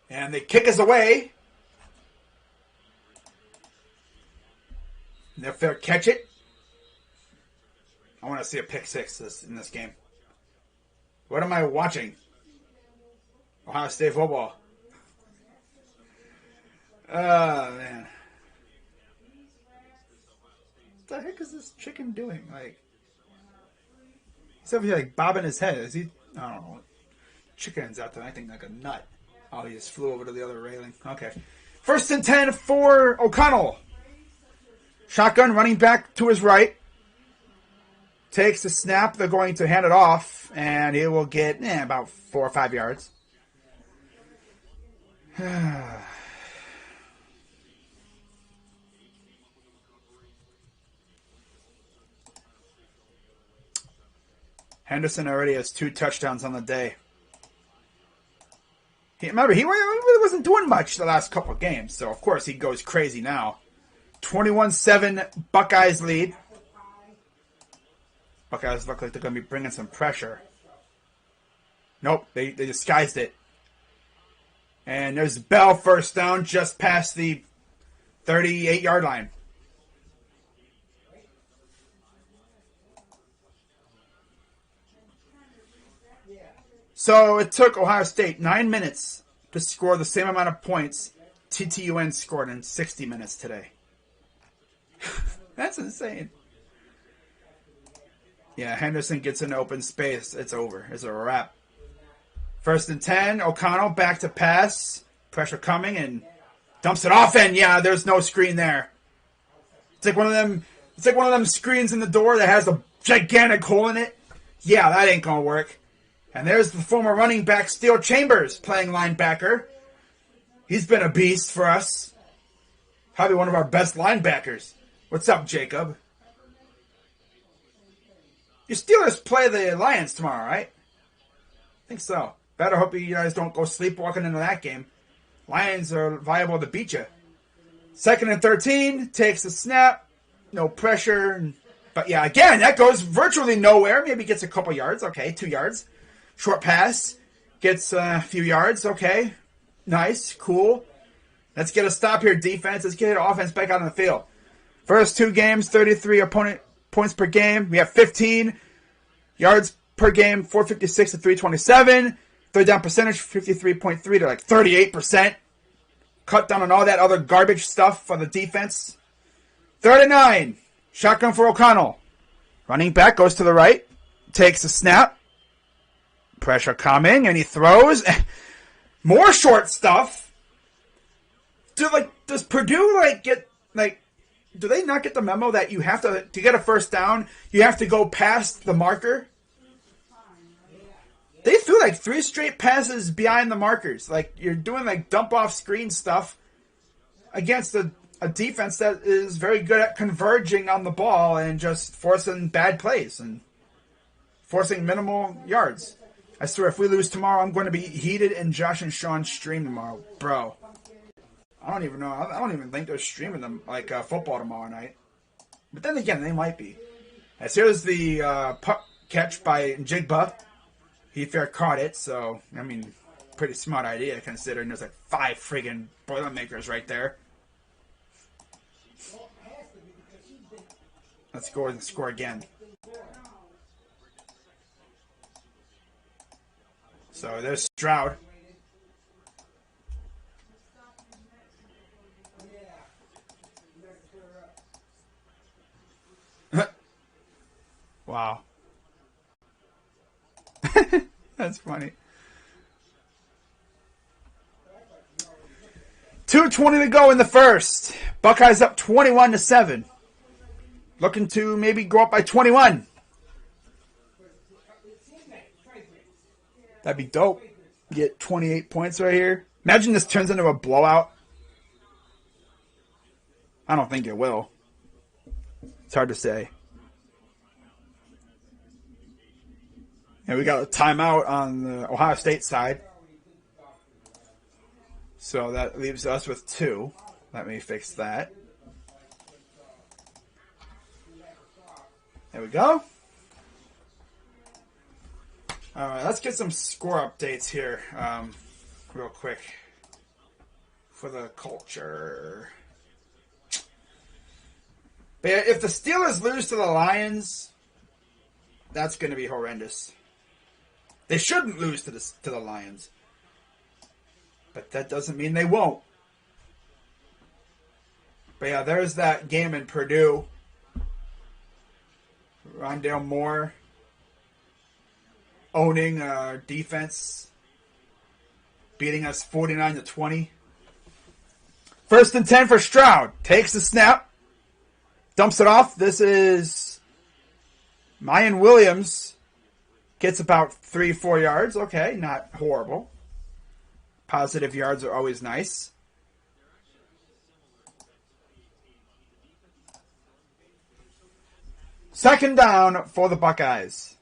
S1: And they kick us away. They'll fair catch it. I want to see a pick 6 in this game. What am I watching? Ohio State football. Oh, man. What the heck is this chicken doing? He's over here bobbing his head. Is he? I don't know. Chicken's out there acting like a nut. Oh, he just flew over to the other railing. Okay. First and 10 for O'Connell. Shotgun running back to his right. Takes the snap. They're going to hand it off. And he will get about 4 or 5 yards. Henderson already has 2 touchdowns on the day. Remember, he really wasn't doing much the last couple of games, so of course he goes crazy now. 21-7 Buckeyes lead. Buckeyes look like they're going to be bringing some pressure. Nope, they disguised it. And there's Bell first down just past the 38-yard line. So it took Ohio State 9 minutes to score the same amount of points TTUN scored in 60 minutes today. That's insane. Yeah, Henderson gets in open space. It's over. It's a wrap. First and 10. O'Connell back to pass. Pressure coming and dumps it off. And yeah, there's no screen there. It's like one of them. It's like one of them screens in the door that has a gigantic hole in it. Yeah, that ain't going to work. And there's the former running back Steel Chambers playing linebacker. He's been a beast for us. Probably one of our best linebackers. What's up, Jacob? Your Steelers play the Lions tomorrow, right? I think so. Better hope you guys don't go sleepwalking into that game. Lions are viable to beat you. 2nd and 13. Takes the snap. No pressure. But yeah, again, that goes virtually nowhere. Maybe gets a couple yards. Okay, 2 yards. Short pass. Gets a few yards. Okay. Nice. Cool. Let's get a stop here, defense. Let's get offense back out on the field. First 2 games, 33 opponent points per game. We have 15 yards per game, 456 to 327. Third down percentage, 53.3 to like 38%. Cut down on all that other garbage stuff for the defense. 3rd and 9. Shotgun for O'Connell. Running back goes to the right. Takes a snap. Pressure coming, and he throws. More short stuff. Does Purdue do they not get the memo that you have to get a first down, you have to go past the marker? They threw like 3 straight passes behind the markers. Like, you're doing like dump off screen stuff against a defense that is very good at converging on the ball and just forcing bad plays and forcing minimal yards. I swear, if we lose tomorrow, I'm going to be heated in Josh and Sean's stream tomorrow. Bro. I don't even know. I don't even think they're streaming them like football tomorrow night. But then again, they might be. As here's the puck catch by Jigba. He fair caught it, so, I mean, pretty smart idea considering there's like 5 friggin' Boilermakers right there. Let's go and score again. So there's Stroud. Wow. That's funny. 2:20 to go in the first. Buckeyes up 21-7. Looking to maybe go up by 21. That'd be dope. Get 28 points right here. Imagine this turns into a blowout. I don't think it will. It's hard to say. And we got a timeout on the Ohio State side. So that leaves us with 2. Let me fix that. There we go. All right, let's get some score updates here real quick for the culture. But yeah, if the Steelers lose to the Lions, that's going to be horrendous. They shouldn't lose to the Lions. But that doesn't mean they won't. But yeah, there's that game in Purdue. Rondale Moore owning our defense, beating us 49-20. 1st and 10 for Stroud. Takes the snap. Dumps it off. This is Mayan Williams. Gets about 3-4 yards. Okay, not horrible. Positive yards are always nice. Second down for the Buckeyes.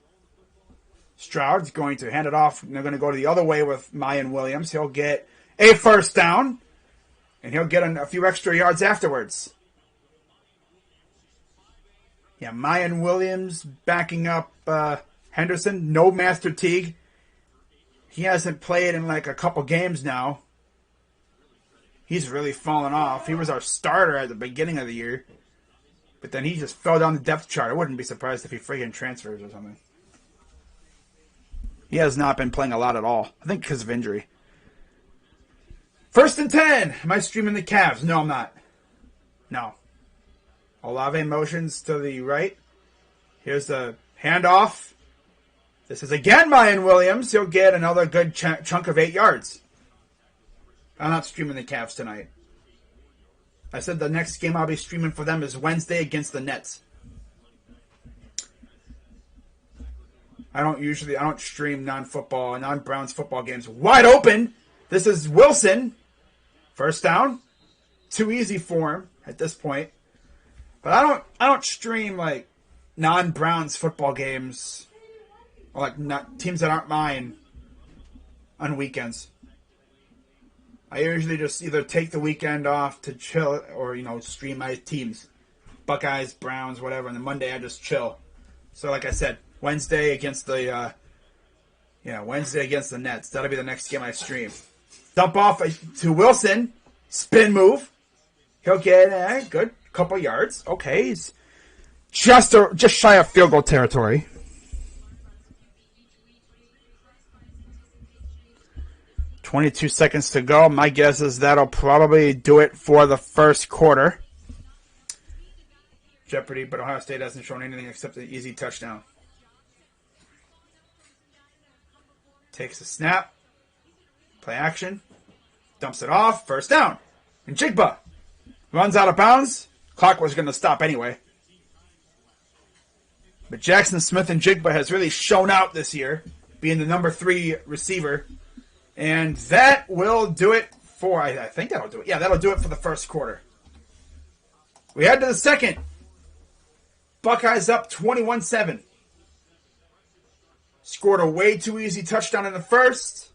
S1: Stroud's going to hand it off. They're going to go the other way with Mayan Williams. He'll get a first down, and he'll get a few extra yards afterwards. Yeah, Mayan Williams backing up Henderson. No Master Teague. He hasn't played in like a couple games now. He's really fallen off. He was our starter at the beginning of the year. But then he just fell down the depth chart. I wouldn't be surprised if he friggin' transfers or something. He has not been playing a lot at all. I think because of injury. 1st and 10. Am I streaming the Cavs? No, I'm not. No. Olave motions to the right. Here's the handoff. This is again Mayan Williams. He'll get another good chunk of 8 yards. I'm not streaming the Cavs tonight. I said the next game I'll be streaming for them is Wednesday against the Nets. I don't stream non-football, non-Browns football games wide open. This is Wilson. First down. Too easy for him at this point. But I don't stream like non-Browns football games or like not teams that aren't mine on weekends. I usually just either take the weekend off to chill or, stream my teams. Buckeyes, Browns, whatever, and then Monday I just chill. So like I said, Wednesday against the Nets. That'll be the next game I stream. Dump off to Wilson. Spin move. He'll get a good couple yards. Okay, he's just shy of field goal territory. .22 seconds to go. My guess is that'll probably do it for the first quarter. Jeopardy, but Ohio State hasn't shown anything except an easy touchdown. Takes a snap. Play action. Dumps it off. First down. And Jigba runs out of bounds. Clock was going to stop anyway. But Jackson Smith and Jigba has really shown out this year, being the number 3 receiver. And that will do it for, I think that'll do it. Yeah, that'll do it for the first quarter. We head to the second. Buckeyes up 21-7. Scored a way too easy touchdown in the first.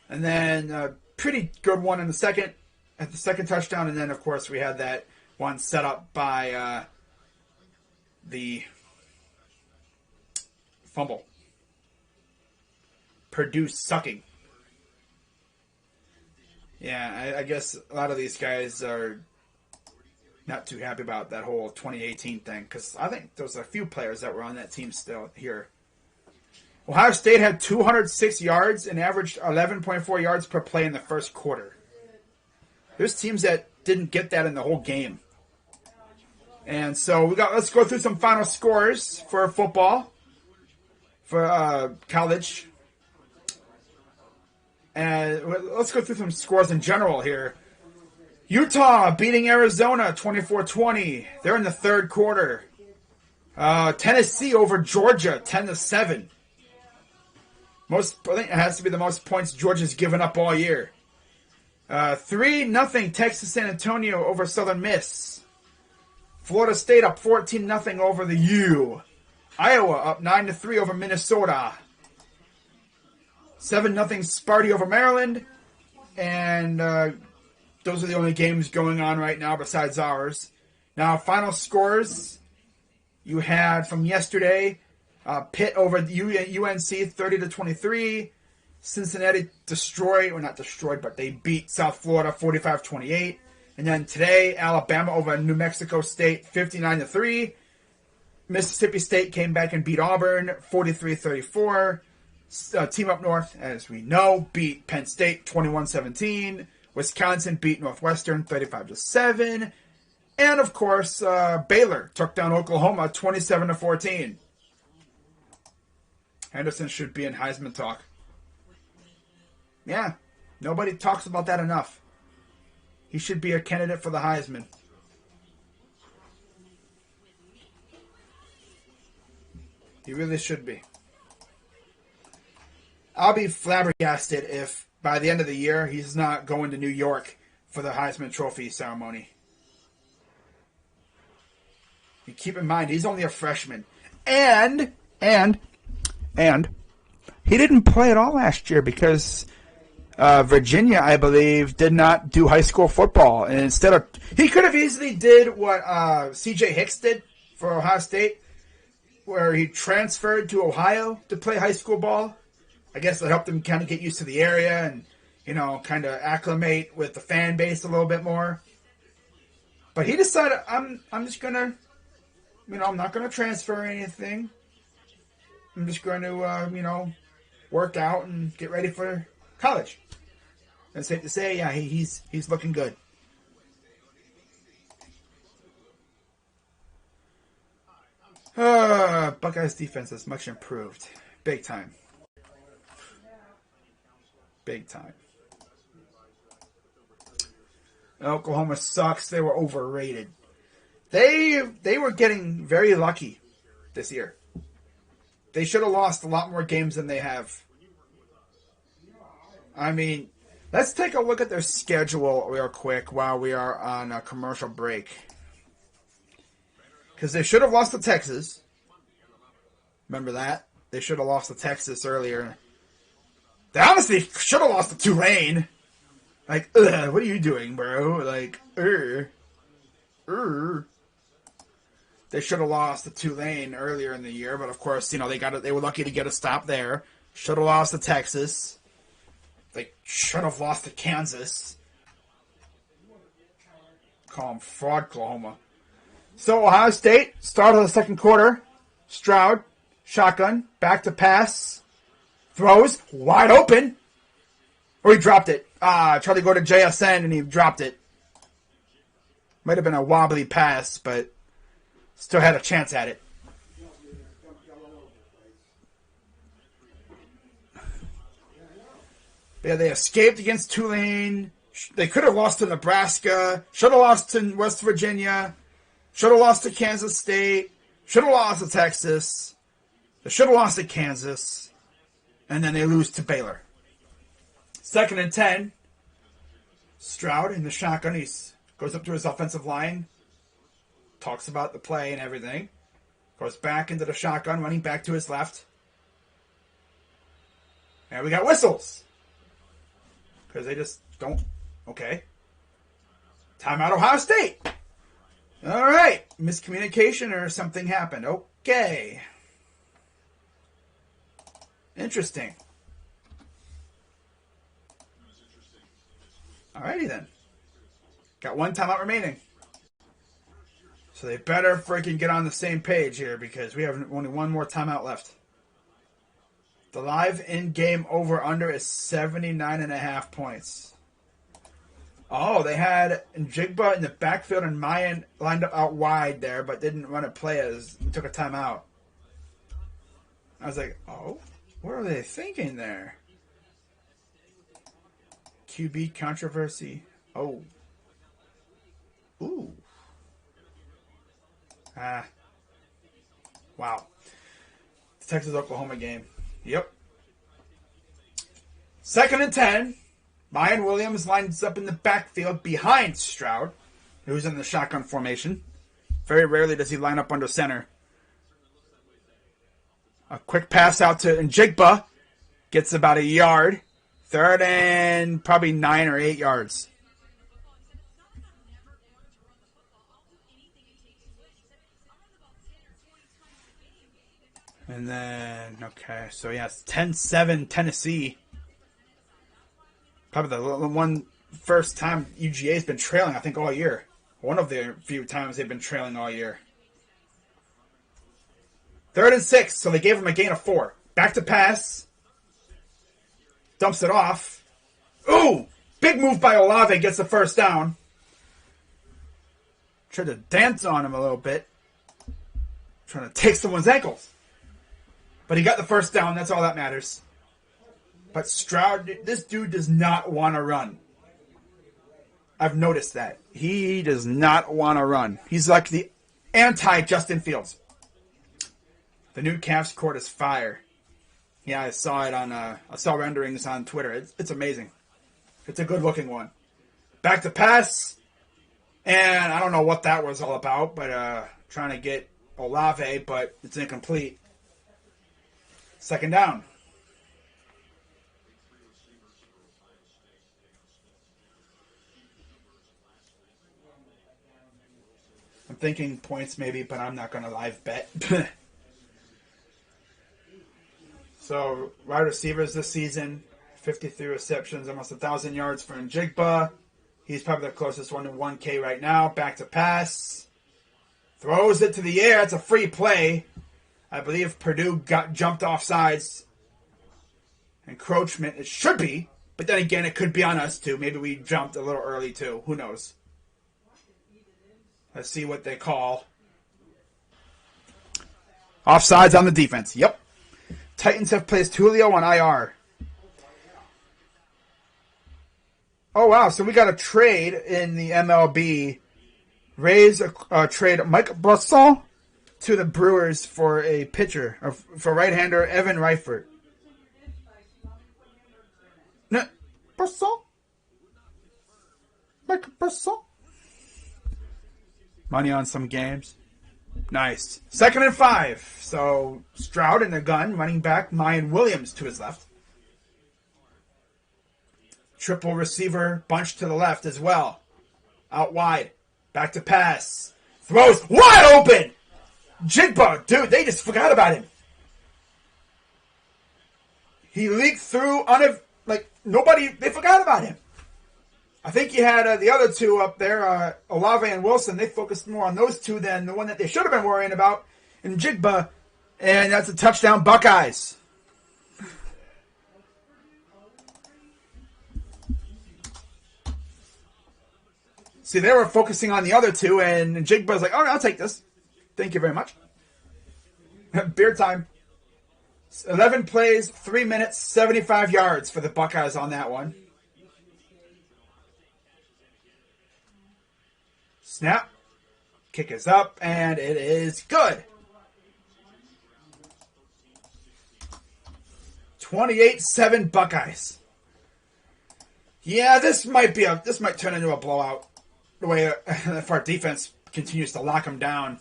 S1: And then a pretty good one in the second, at the second touchdown. And then, of course, we had that one set up by the fumble. Purdue sucking. Yeah, I guess a lot of these guys are not too happy about that whole 2018 thing, because I think there's a few players that were on that team still here. Ohio State had 206 yards and averaged 11.4 yards per play in the first quarter. There's teams that didn't get that in the whole game. And so let's go through some final scores for football, for college. And let's go through some scores in general here. Utah beating Arizona 24-20. They're in the third quarter. Tennessee over Georgia 10-7. I think it has to be the most points Georgia's given up all year. 3-0 Texas San Antonio over Southern Miss. Florida State up 14-0 over the U. Iowa up 9-3 over Minnesota. 7-0 Sparty over Maryland. And those are the only games going on right now besides ours. Now, final scores you had from yesterday. Pitt over UNC 30-23. Cincinnati they beat South Florida 45-28. And then today, Alabama over New Mexico State 59-3. Mississippi State came back and beat Auburn 43-34. Team up north, as we know, beat Penn State 21-17. Wisconsin beat Northwestern 35-7. And, of course, Baylor took down Oklahoma 27-14. Henderson should be in Heisman talk. Yeah, nobody talks about that enough. He should be a candidate for the Heisman. He really should be. I'll be flabbergasted if by the end of the year he's not going to New York for the Heisman Trophy ceremony. You keep in mind, he's only a freshman. And he didn't play at all last year because Virginia, I believe, did not do high school football. And instead of, he could have easily did what C.J. Hicks did for Ohio State, where he transferred to Ohio to play high school ball. I guess that helped him kind of get used to the area and, kind of acclimate with the fan base a little bit more. But he decided, I'm just going to, I'm not going to transfer anything. I'm just going to, work out and get ready for college. And safe to say, yeah, he's looking good. Buckeyes defense is much improved. Big time. Big time. Oklahoma sucks. They were overrated. They were getting very lucky this year. They should have lost a lot more games than they have. I mean, let's take a look at their schedule real quick while we are on a commercial break. Because they should have lost to Texas. Remember that? They should have lost to Texas earlier. They honestly should have lost to Tulane. Like, what are you doing, bro? Like, They should have lost to Tulane earlier in the year, but of course, you know, they were lucky to get a stop there. Should have lost to Texas. They should have lost to Kansas. Call them fraud, Oklahoma. So Ohio State, start of the second quarter. Stroud, shotgun, back to pass. Throws, wide open. Or he dropped it. Tried to go to JSN and he dropped it. Might have been a wobbly pass, but still had a chance at it. Yeah, they escaped against Tulane. They could have lost to Nebraska. Should have lost to West Virginia. Should have lost to Kansas State. Should have lost to Texas. They should have lost to Kansas. And then they lose to Baylor. 2nd and 10. Stroud in the shotgun. He goes up to his offensive line. Talks about the play and everything. Goes back into the shotgun, running back to his left. And we got whistles. Because they just don't. Okay. Timeout Ohio State. All right. Miscommunication or something happened. Okay. Interesting. Alrighty then. Got one timeout remaining. So they better freaking get on the same page here because we have only one more timeout left. The live in-game over-under is 79.5 points. Oh, they had Njigba in the backfield and Mayan lined up out wide there, but didn't run a play as he took a timeout. I was like, oh, what are they thinking there? QB controversy. Oh. Ooh. Wow. The Texas-Oklahoma game. Yep. 2nd and 10. Mayan Williams lines up in the backfield behind Stroud, who's in the shotgun formation. Very rarely does he line up under center. A quick pass out to Njigba. Gets about a yard. 3rd and probably 9 or 8 yards. And then, okay, so yeah, it's 10-7 Tennessee. Probably the one first time UGA's been trailing, I think, all year. One of the few times they've been trailing all year. 3rd and 6, so they gave him a gain of 4. Back to pass. Dumps it off. Ooh! Big move by Olave, gets the first down. Tried to dance on him a little bit. Trying to take someone's ankles. But he got the first down. That's all that matters. But Stroud, this dude does not want to run. I've noticed that. He does not want to run. He's like the anti-Justin Fields. The new Cavs court is fire. Yeah, I saw it on. I saw renderings on Twitter. It's amazing. It's a good-looking one. Back to pass. And I don't know what that was all about, but trying to get Olave, but it's incomplete. 2nd down. I'm thinking points maybe, but I'm not going to live bet. So, wide receivers this season, 53 receptions, almost 1,000 yards for Njigba. He's probably the closest one to 1K right now. Back to pass. Throws it to the air. It's a free play. I believe Purdue jumped off sides. Encroachment, it should be. But then again, it could be on us too. Maybe we jumped a little early too. Who knows? Let's see what they call. Offsides on the defense. Yep. Titans have placed Julio on IR. Oh, wow. So we got a trade in the MLB. Rays trade Mike Brosseau to the Brewers for a pitcher, or for right-hander Evan Reifert. No, money on some games. Nice. 2nd and 5. So Stroud in the gun, running back Mayan Williams to his left. Triple receiver bunch to the left as well. Out wide. Back to pass. Throws wide open. Jigba, dude, they just forgot about him. He leaked through nobody, they forgot about him. I think you had the other two up there, Olave and Wilson. They focused more on those two than the one that they should have been worrying about in Jigba. And that's a touchdown, Buckeyes. See, they were focusing on the other two, and Jigba's like, all right, I'll take this. Thank you very much. Beer time. 11 plays, 3 minutes, 75 yards for the Buckeyes on that one. Snap. Kick is up, and it is good. 28-7 Buckeyes. Yeah, this might turn into a blowout. The way if our defense continues to lock them down.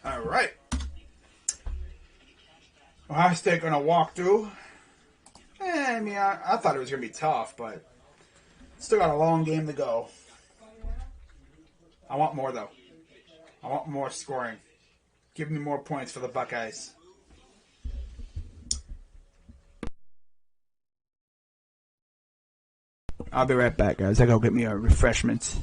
S1: All right. Ohio State going to walk through. I thought it was going to be tough, but still got a long game to go. I want more, though. I want more scoring. Give me more points for the Buckeyes. I'll be right back, guys. I gotta go get me a refreshment.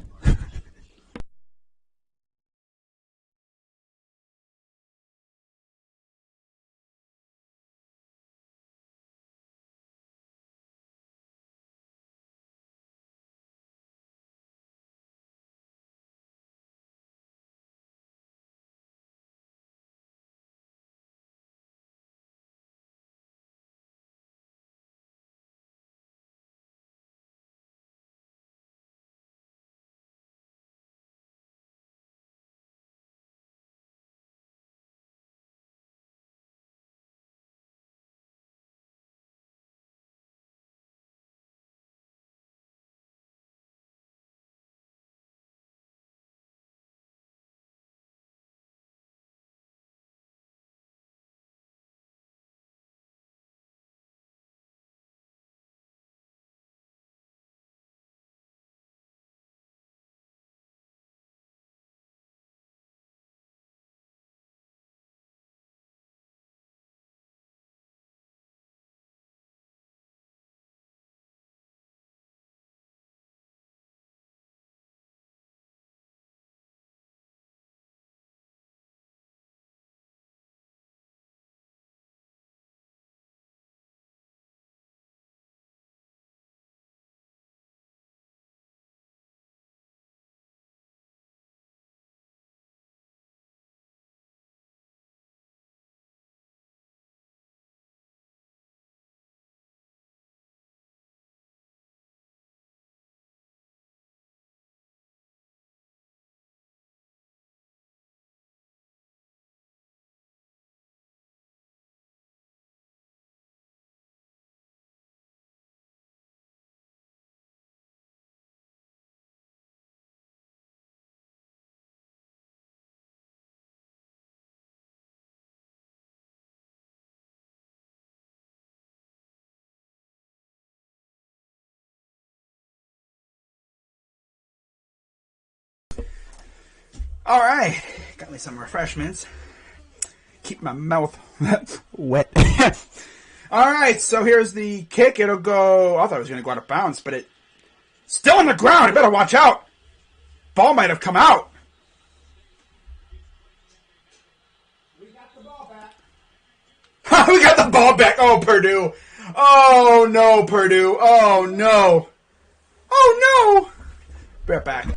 S1: All right, got me some refreshments. Keep my mouth wet. All right, so here's the kick. It'll go. I thought it was going to go out of bounds, but it's still on the ground. You better watch out. Ball might have come out. We got the ball back. Oh, Purdue. Oh, no, Purdue. Oh, no. Oh, no. Be right back.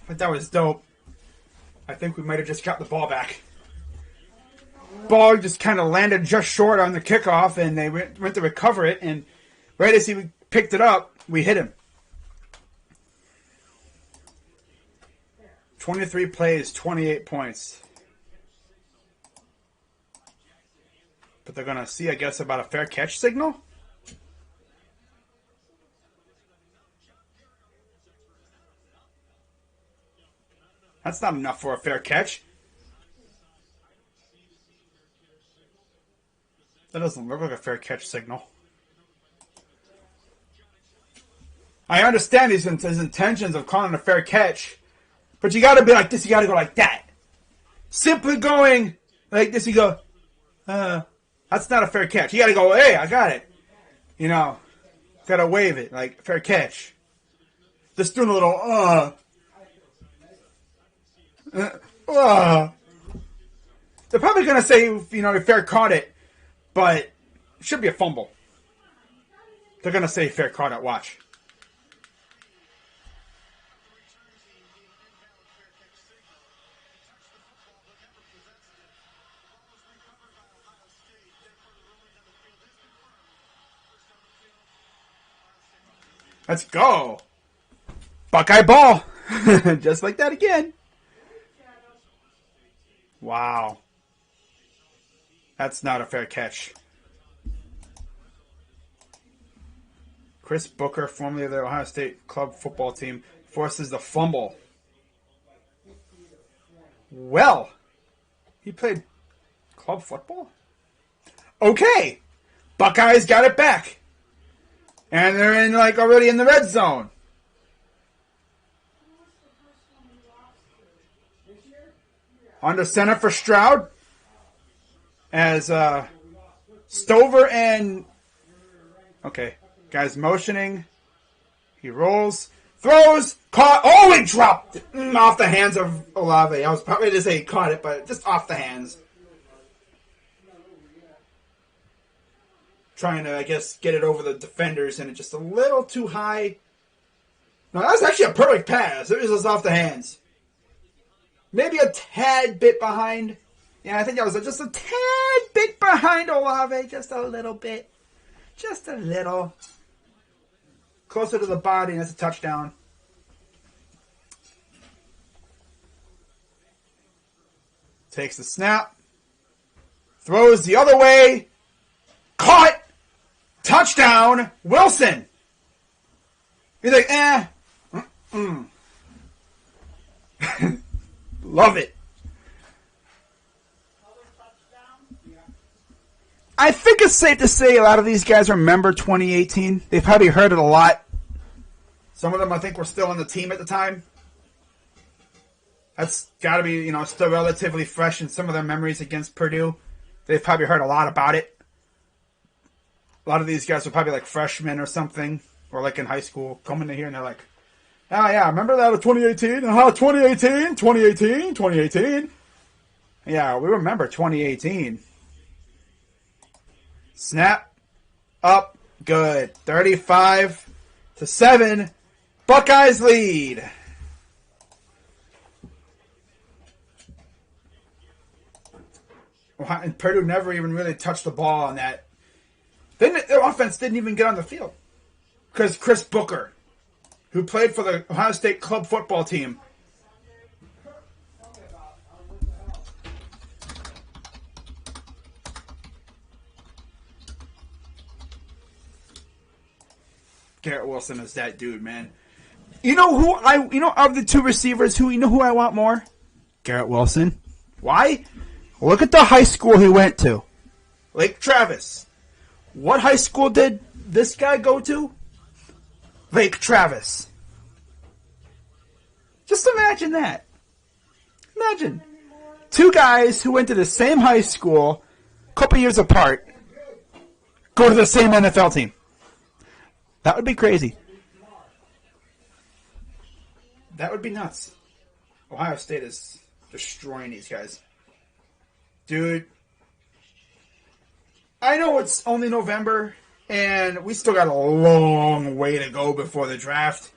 S1: But that was dope. I think we might have just got the ball back. Ball just kind of landed just short on the kickoff, and they went to recover it, and right as he picked it up, we hit him. 23 plays, 28 points. But they're going to see, I guess, about a fair catch signal? That's not enough for a fair catch. That doesn't look like a fair catch signal. I understand his intentions of calling it a fair catch, but you got to be like this. You got to go like that. Simply going like this, you go, that's not a fair catch. You got to go, hey, I got it. You know, got to wave it like fair catch. Just doing a little, They're probably going to say, you know, fair caught it, but it should be a fumble. They're going to say fair caught it, watch. Let's go. Buckeye ball. Just like that again. Wow. That's not a fair catch. Chris Booker, formerly of the Ohio State club football team, forces the fumble. Well, he played club football? Okay. Buckeyes got it back. And they're in already in the red zone. Under center for Stroud. As Stover and... Okay. Guys motioning. He rolls. Throws. Caught. Oh, he dropped it. Off the hands of Olave. I was probably going to say he caught it, but just off the hands. Trying to, I guess, get it over the defenders, and it's just a little too high. No, that was actually a perfect pass. It was just off the hands. Maybe a tad bit behind. Yeah, I think that was just a tad bit behind Olave. Just a little bit. Just a little. Closer to the body, and that's a touchdown. Takes the snap. Throws the other way. Caught. Touchdown, Wilson. You're like, Love it. I think it's safe to say a lot of these guys remember 2018. They've probably heard it a lot. Some of them, I think, were still on the team at the time. That's got to be, still relatively fresh in some of their memories against Purdue. They've probably heard a lot about it. A lot of these guys were probably like freshmen or something, or like in high school, coming in here and they're like, oh yeah, remember that of 2018? 2018. Yeah, we remember 2018. Snap. Up. Good. 35-7. Buckeyes lead. And Purdue never even really touched the ball on that. Then their offense didn't even get on the field. Because Chris Booker, who played for the Ohio State club football team, Garrett Wilson is that dude, man. Of the two receivers, who I want more? Garrett Wilson. Why? Look at the high school he went to. Lake Travis. What high school did this guy go to? Lake Travis. Just imagine that. Imagine. Two guys who went to the same high school, a couple years apart, go to the same NFL team. That would be crazy. That would be nuts. Ohio State is destroying these guys. Dude, I know it's only November, and we still got a long way to go before the draft.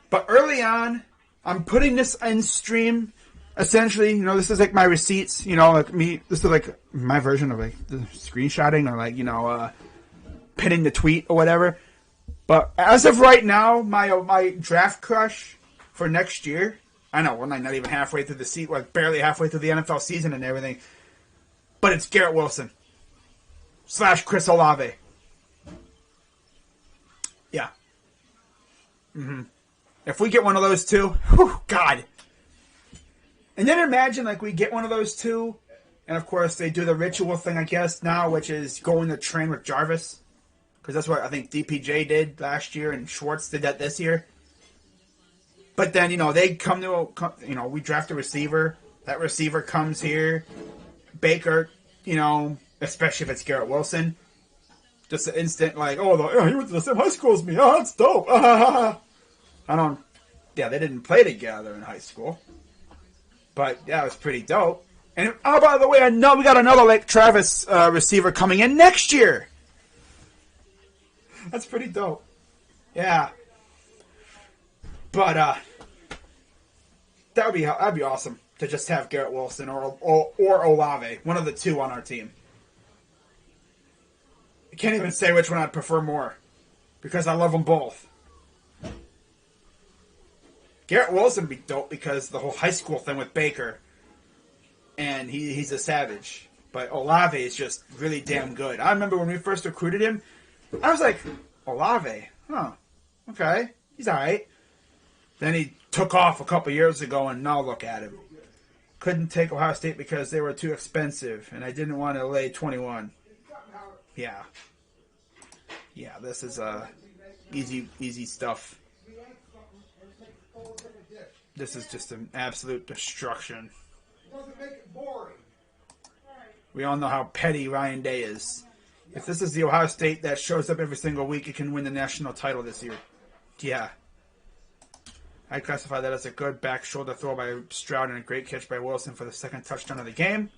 S1: But early on, I'm putting this in stream. Essentially, you know, this is like my receipts. You know, like me. This is like my version of like the screenshotting or like, you know, pinning the tweet or whatever. But as of right now, my draft crush for next year. I know we're not even halfway through the season, like barely halfway through the NFL season and everything. But it's Garrett Wilson / Chris Olave. Yeah. If we get one of those two, whew, God. And then imagine like we get one of those two, and of course they do the ritual thing, I guess, now, which is going to train with Jarvis. Because that's what I think DPJ did last year, and Schwartz did that this year. But then, you know, they come to, you know, we draft a receiver. That receiver comes here. Baker, you know, especially if it's Garrett Wilson. Just an instant, like, oh, he went to the same high school as me. Oh, that's dope. Yeah, they didn't play together in high school. But that was pretty dope. And, oh, by the way, I know we got another Lake Travis receiver coming in next year. That's pretty dope. Yeah. But that'd be awesome to just have Garrett Wilson or Olave, one of the two on our team. I can't even say which one I'd prefer more because I love them both. Garrett Wilson would be dope because the whole high school thing with Baker, and he's a savage. But Olave is just really damn good. I remember when we first recruited him, I was like, Olave, huh, okay, he's all right. Then he took off a couple years ago, and now look at him. Couldn't take Ohio State because they were too expensive, and I didn't want to lay 21. Yeah. Yeah, this is easy stuff. This is just an absolute destruction. We all know how petty Ryan Day is. If this is the Ohio State that shows up every single week, it can win the national title this year. Yeah. I classify that as a good back shoulder throw by Stroud and a great catch by Wilson for the second touchdown of the game.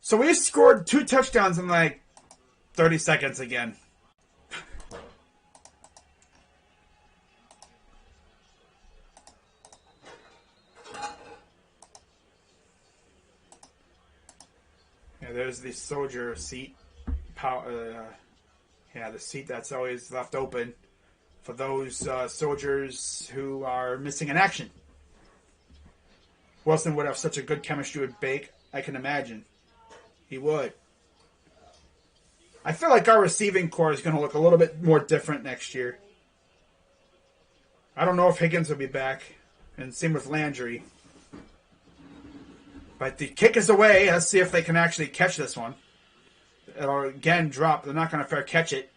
S1: So we scored 2 touchdowns in like 30 seconds again. Yeah, there's the soldier seat. The seat that's always left open for those soldiers who are missing in action. Wilson would have such a good chemistry with Bake, I can imagine. He would. I feel like our receiving core is going to look a little bit more different next year. I don't know if Higgins will be back, and same with Landry. But the kick is away. Let's see if they can actually catch this one. It'll again drop. They're not going to fair catch it.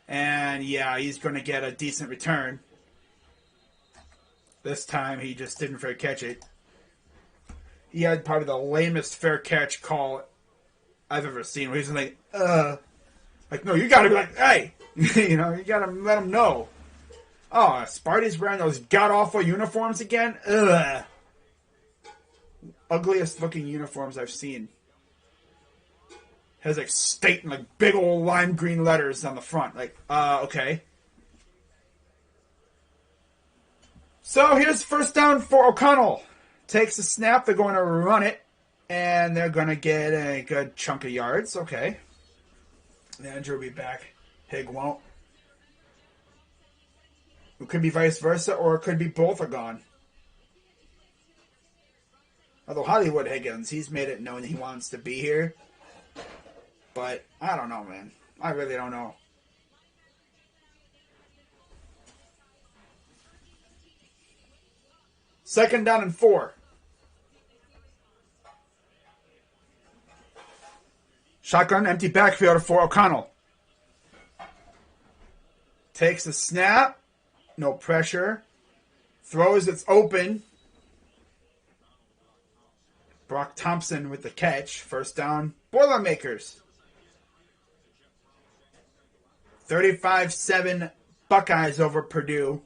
S1: And yeah, he's going to get a decent return. This time he just didn't fair catch it. He had probably the lamest fair catch call I've ever seen. Where he's like, no, you got to be like, hey, you know, you got to let him know. Oh, Sparty's wearing those god-awful uniforms again? Ugh. Ugliest looking uniforms I've seen. Has like state in like big old lime green letters on the front. Like, okay. So here's first down for O'Connell. Takes a snap. They're going to run it. And they're going to get a good chunk of yards. Okay. Andrew will be back. Hig won't. It could be vice versa, or it could be both are gone. Although Hollywood Higgins, he's made it known he wants to be here. But I don't know, man. I really don't know. Second down and 4. Shotgun, empty backfield for O'Connell. Takes the snap. No pressure. Throws, it's open. Brock Thompson with the catch. First down, Boilermakers. 35-7 Buckeyes over Purdue.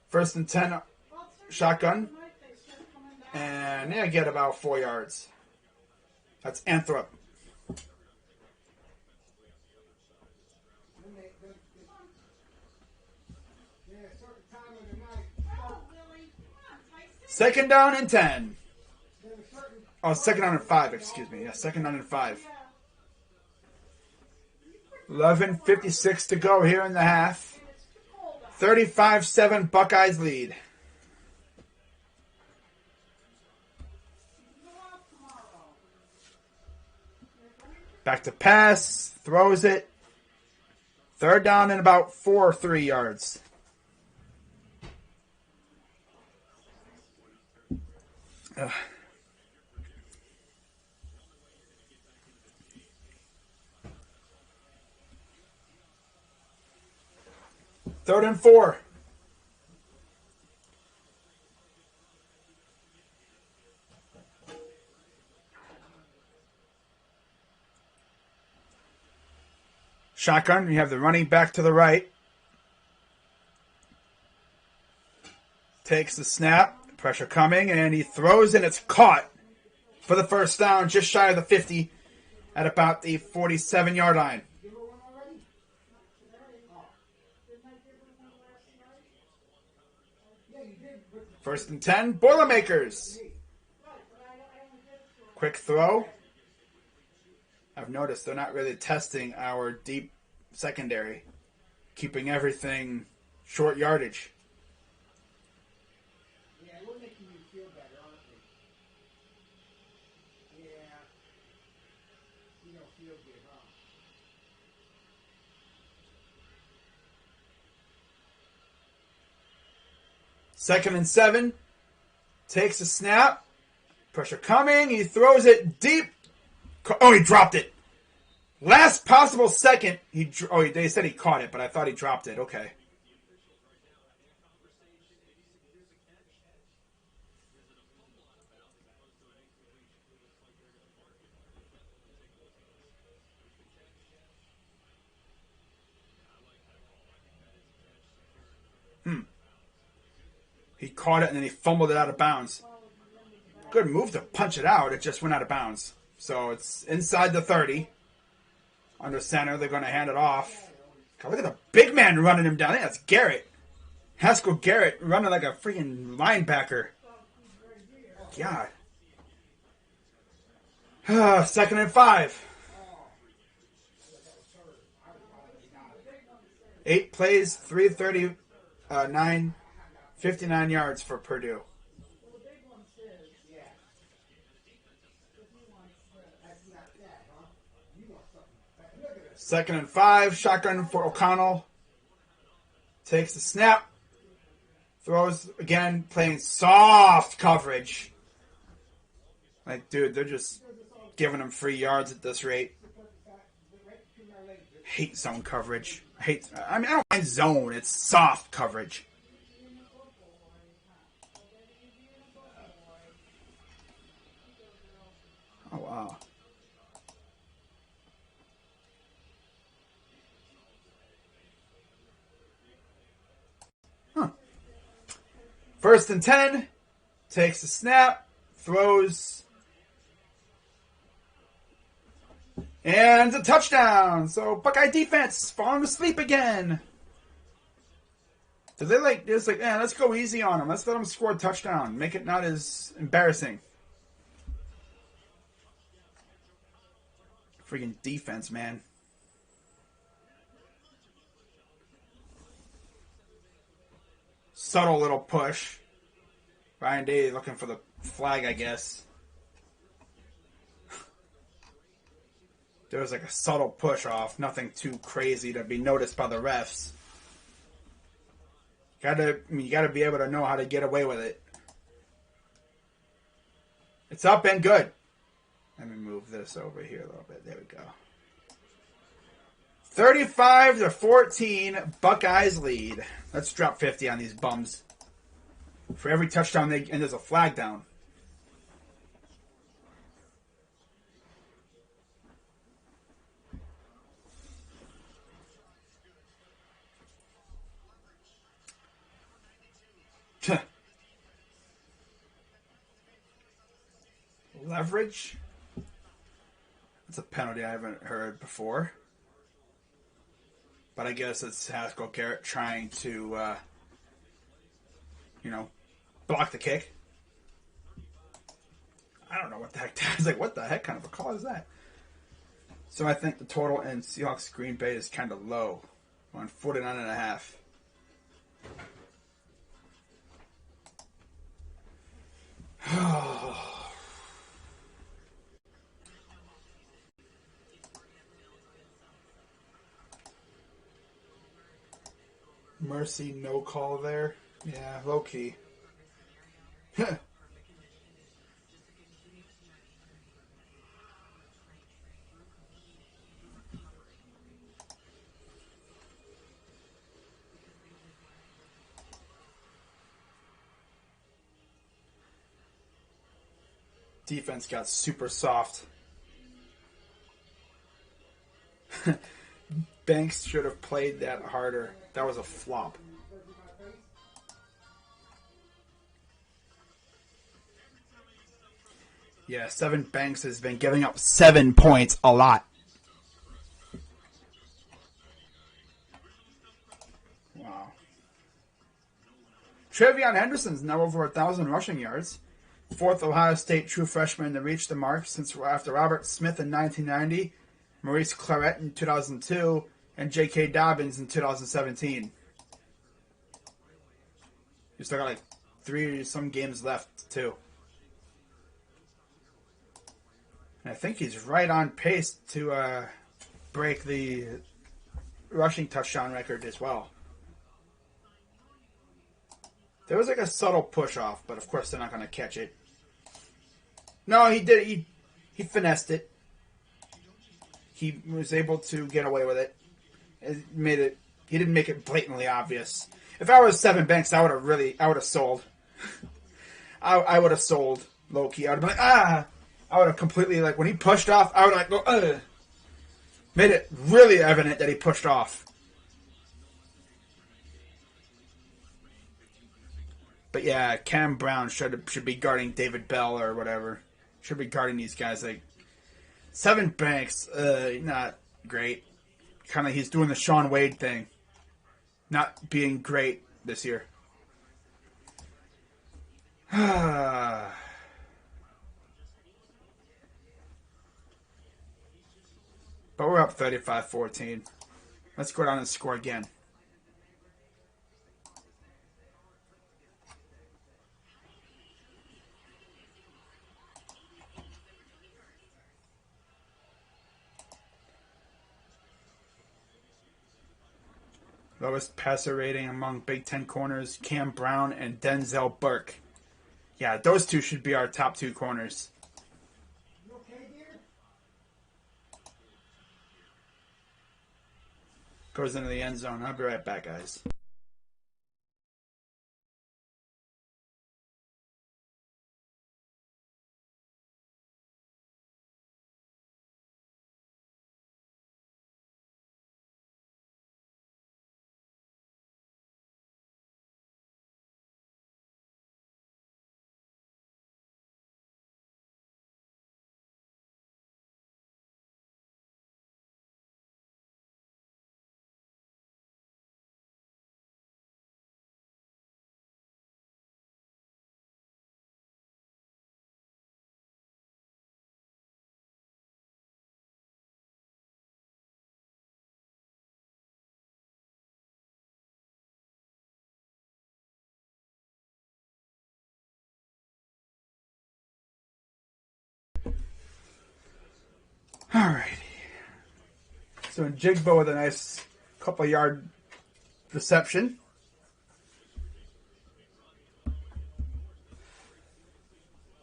S1: First and 10, shotgun. And they get about 4 yards. That's Anthrop. Second down and 10. Oh, second down and 5, excuse me. Yeah, second down and 5. 11:56 to go here in the half. 35-7 Buckeyes lead. Back to pass. Throws it. Third down and about 4 or 3 yards. Ugh. Third and 4. Shotgun, you have the running back to the right. Takes the snap. Pressure coming, and he throws, and it's caught for the first down, just shy of the 50 at about the 47-yard line. First and 10, Boilermakers. Quick throw. I've noticed they're not really testing our deep secondary, keeping everything short yardage. Second and 7. Takes a snap. Pressure coming. He throws it deep. Oh, he dropped it. Last possible second. They said he caught it, but I thought he dropped it. Okay. He caught it and then he fumbled it out of bounds. Good move to punch it out. It just went out of bounds. So it's inside the 30. Under center, they're going to hand it off. God, look at the big man running him down. I think that's Garrett. Haskell Garrett running like a freaking linebacker. God. Second and 5. 8 plays, 339. 59 yards for Purdue. Second and 5. Shotgun for O'Connell. Takes the snap. Throws again, playing soft coverage. Like, dude, they're just giving him free yards at this rate. Hate zone coverage. I don't mind zone. It's soft coverage. Oh, wow. Huh. First and 10. Takes the snap. Throws. And a touchdown. So Buckeye defense falling asleep again. So they're like, let's go easy on them. Let's let them score a touchdown. Make it not as embarrassing. Freaking defense, man. Subtle little push. Ryan Day looking for the flag, I guess. There was like a subtle push off, nothing too crazy to be noticed by the refs. You gotta be able to know how to get away with it. It's up and good. Let me move this over here a little bit. There we go. 35-14, Buckeyes lead. Let's drop 50 on these bums. For every touchdown and there's a flag down. Leverage? That's a penalty I haven't heard before. But I guess it's Haskell Garrett trying to, block the kick. I don't know what the heck that is. Like, what the heck kind of a call is that? So I think the total in Seahawks Green Bay is kind of low. On 49.5. Mercy, no call there. Yeah, low key. Defense got super soft. Banks should have played that harder. That was a flop. Yeah, Banks has been giving up 7 points a lot. Wow. Trevion Henderson's now over 1,000 rushing yards. Fourth Ohio State true freshman to reach the mark since after Robert Smith in 1990, Maurice Claret in 2002, and J.K. Dobbins in 2017. You still got like 3 some games left, too. And I think he's right on pace to break the rushing touchdown record as well. There was like a subtle push off, but of course they're not going to catch it. No, he did. He finessed it. He was able to get away with it. He didn't make it blatantly obvious. If I was Banks, I would have sold. I would have sold low key. I would have been like, I would have completely, like, when he pushed off, I would have go, ugh. Made it really evident that he pushed off. But yeah, Cam Brown should be guarding David Bell or whatever. Should be guarding these guys. Like, Banks, not great. Kind of, he's doing the Sean Wade thing. Not being great this year. But we're up 35-14. Let's go down and score again. Lowest passer rating among Big Ten corners, Cam Brown and Denzel Burke. Yeah, those two should be our top 2 corners. You okay, dear? Goes into the end zone. I'll be right back, guys. Alrighty. So Jigbo with a nice couple yard reception.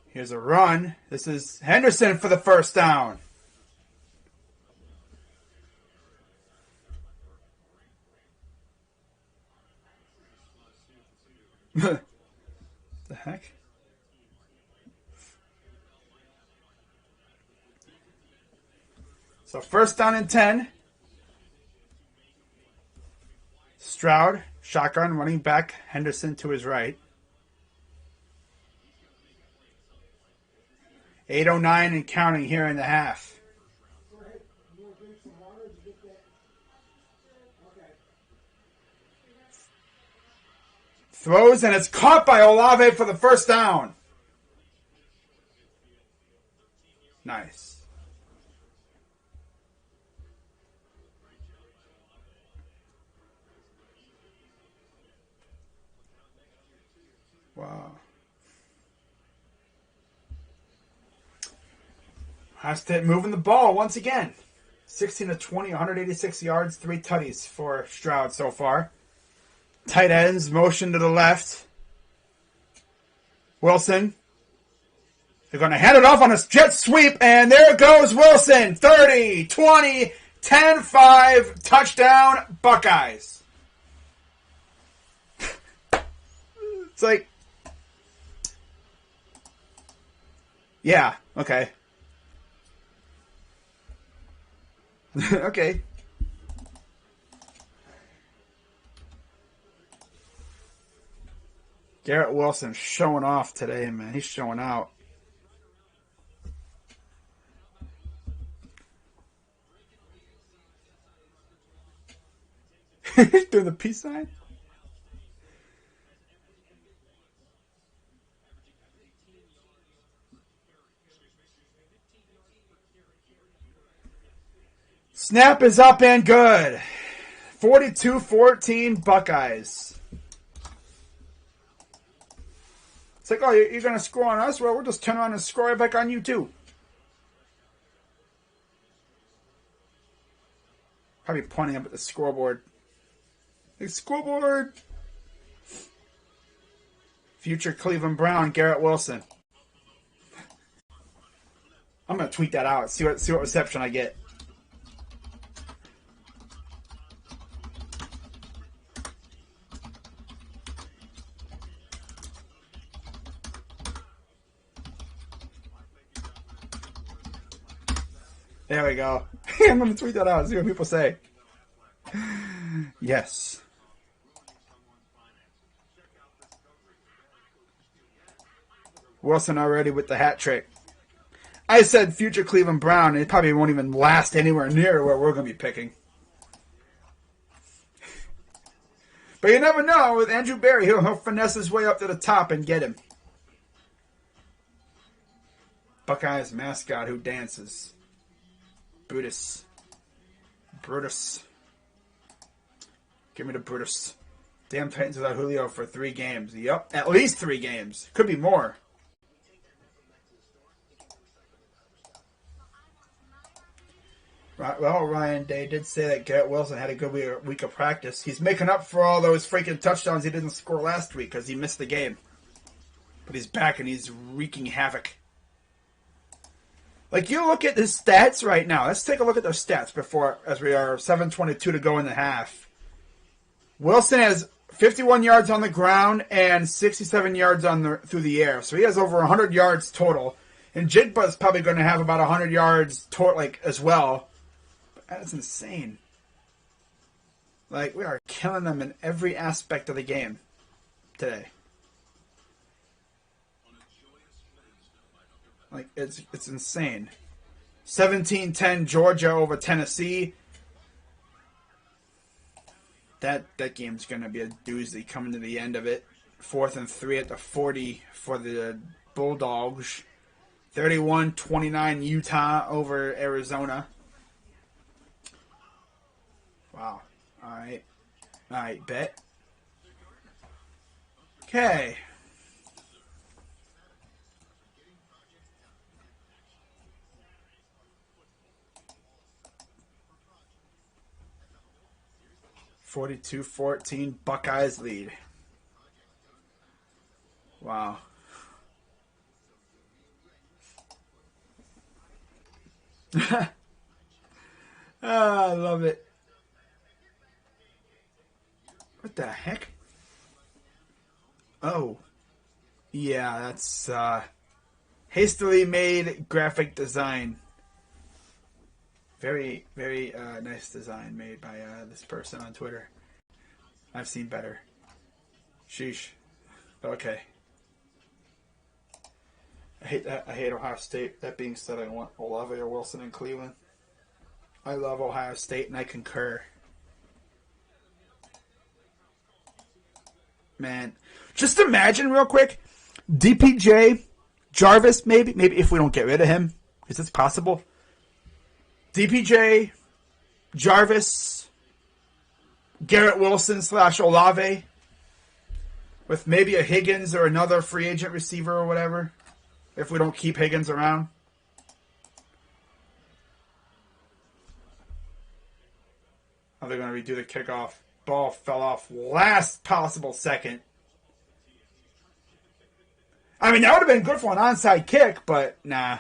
S1: Here's a run. This is Henderson for the first down. The heck? So first down and 10. Stroud, shotgun, running back, Henderson to his right. 8:09 and counting here in the half. Throws, and it's caught by Olave for the first down. Nice. Wow. Ohio State moving the ball once again. 16 to 20, 186 yards, 3 tutties for Stroud so far. Tight ends, motion to the left. Wilson. They're going to hand it off on a jet sweep, and there goes Wilson. 30, 20, 10-5, touchdown, Buckeyes. It's like, yeah, okay. Okay. Garrett Wilson showing off today, man. He's showing out. Doing the peace sign? Snap is up and good. 42-14 Buckeyes. It's like, oh, you're going to score on us? Well, we'll just turn around and score right back on you, too. Probably pointing up at the scoreboard. Hey, scoreboard! Future Cleveland Brown, Garrett Wilson. I'm going to tweet that out. See what reception I get. There we go. I'm going to tweet that out. See what people say. Yes. Wilson already with the hat trick. I said future Cleveland Brown, and it probably won't even last anywhere near where we're going to be picking. But you never know. With Andrew Berry, he'll finesse his way up to the top and get him. Buckeyes mascot who dances. Brutus. Give me the Brutus. Damn Titans without Julio for 3 games. Yep, at least 3 games. Could be more. Right, well, Ryan Day did say that Garrett Wilson had a good week of practice. He's making up for all those freaking touchdowns he didn't score last week because he missed the game. But he's back and he's wreaking havoc. Like, you look at his stats right now. Let's take a look at those stats before, as we are 7:22 to go in the half. Wilson has 51 yards on the ground and 67 yards through the air. So he has over 100 yards total. And Jigba's probably going to have about 100 yards as well. But that's insane. Like, we are killing them in every aspect of the game today. Like, it's insane. 17-10 Georgia over Tennessee. That game's going to be a doozy coming to the end of it. 4th and 3 at the 40 for the Bulldogs. 31-29 Utah over Arizona. Wow. All right, bet. Okay. 42-14, Buckeyes lead. Wow. I love it. What the heck? Oh. Yeah, that's hastily made graphic design. Very, very nice design made by this person on Twitter. I've seen better. Sheesh. Okay. I hate that. I hate Ohio State. That being said, I want Olave or Wilson in Cleveland. I love Ohio State, and I concur. Man, just imagine real quick, DPJ, Jarvis, maybe if we don't get rid of him, is this possible? DPJ, Jarvis, Garrett Wilson / Olave, with maybe a Higgins or another free agent receiver or whatever, if we don't keep Higgins around. Are they going to redo the kickoff? Ball fell off last possible second. I mean, that would have been good for an onside kick, but nah.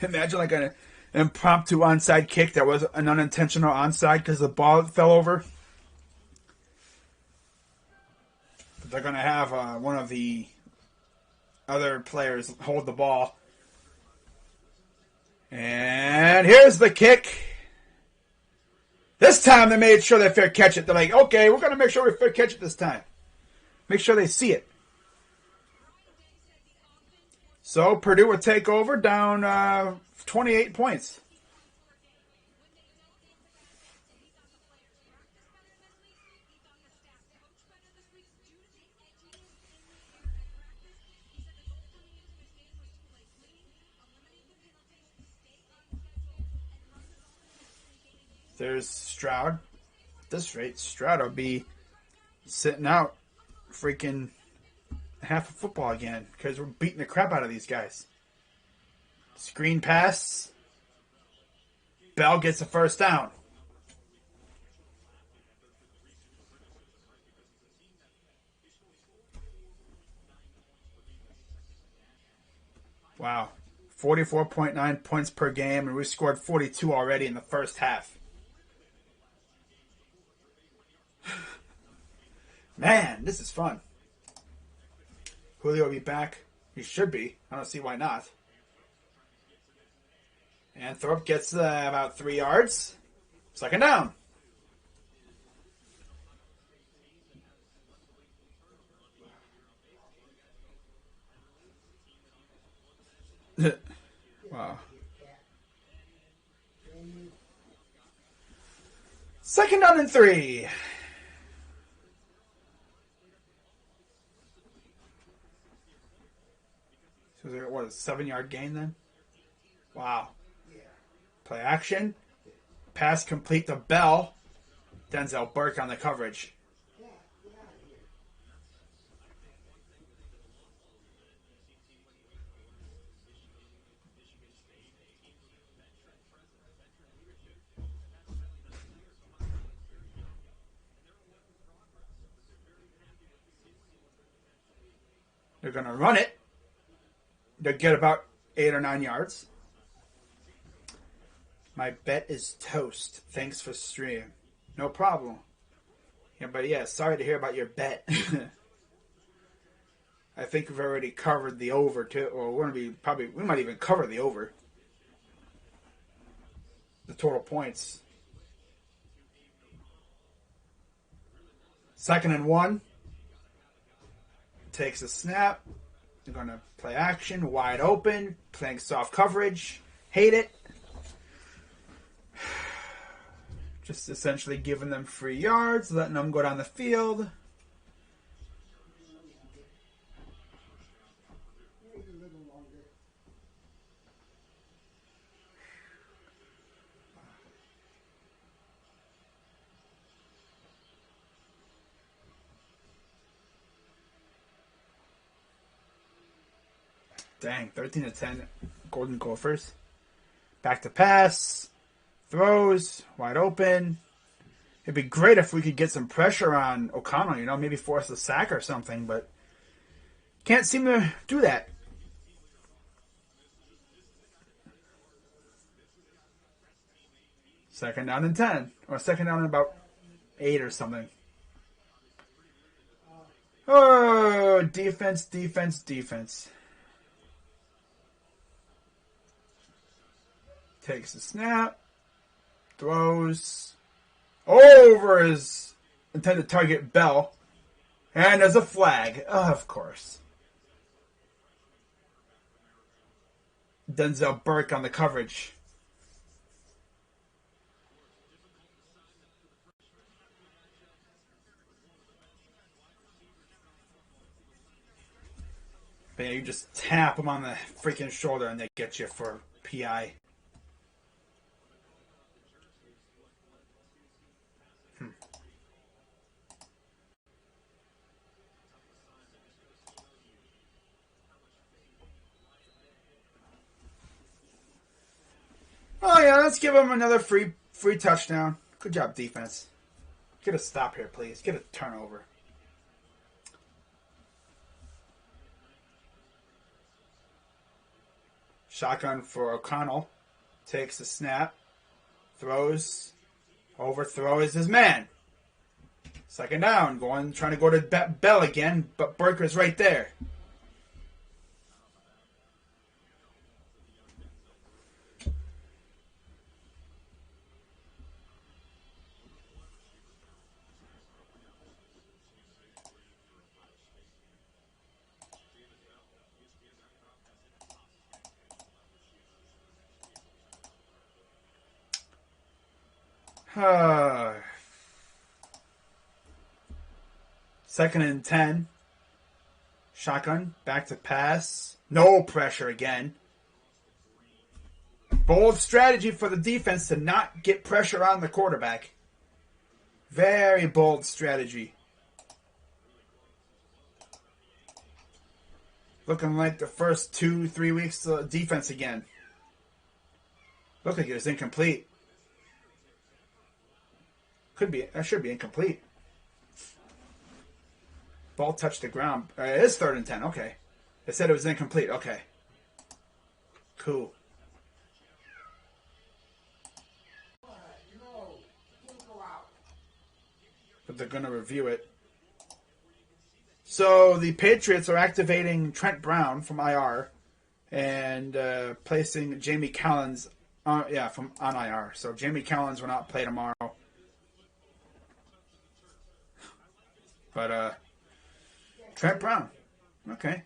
S1: Imagine like an impromptu onside kick that was an unintentional onside because the ball fell over. But they're going to have one of the other players hold the ball. And here's the kick. This time they made sure they fair catch it. They're like, okay, we're going to make sure we fair catch it this time. Make sure they see it. So Purdue would take over down 28 points. There's Stroud. At this rate, Stroud will be sitting out freaking half of football again because we're beating the crap out of these guys. Screen pass. Bell gets a first down. Wow. 44.9 points per game, and we scored 42 already in the first half. Man, this is fun. Julio will be back. He should be. I don't see why not. And Thorpe gets about 3 yards. Second down. Wow. Second down and 3. What, a 7-yard gain then? Wow. Play action. Pass complete to Bell. Denzel Burke on the coverage. They're going to run it. They'll get about 8 or 9 yards. My bet is toast. Thanks for stream. No problem. Yeah, but yeah, sorry to hear about your bet. I think we've already covered the over too, or we're gonna be we might even cover the over. The total points. 2nd and 1. Takes a snap. They're going to play action, wide open, playing soft coverage. Hate it. Just essentially giving them free yards, letting them go down the field. Dang, 13-10 Golden Gophers. Back to pass. Throws. Wide open. It'd be great if we could get some pressure on O'Connell, maybe force a sack or something, but can't seem to do that. Second down and 10. Or second down and about 8 or something. Oh, defense. Takes the snap. Throws. Over his intended target, Bell. And there's a flag. Oh, of course. Denzel Burke on the coverage. But yeah, you just tap him on the freaking shoulder and they get you for PI. Oh yeah, let's give him another free touchdown. Good job, defense. Get a stop here, please. Get a turnover. Shotgun for O'Connell. Takes the snap. Throws. Overthrows his man. Second down. Trying to go to Bell again, but Burker's right there. Second and 10. Shotgun. Back to pass. No pressure again. Bold strategy for the defense to not get pressure on the quarterback. Very bold strategy. Looking like the first 2-3 weeks of defense again. Looked like it was incomplete. That should be incomplete. Ball touched the ground. It is 3rd and 10. Okay. They said it was incomplete. Okay. Cool. But they're going to review it. So the Patriots are activating Trent Brown from IR and placing Jamie Collins on IR. So Jamie Collins will not play tomorrow. But Trent Brown. Okay.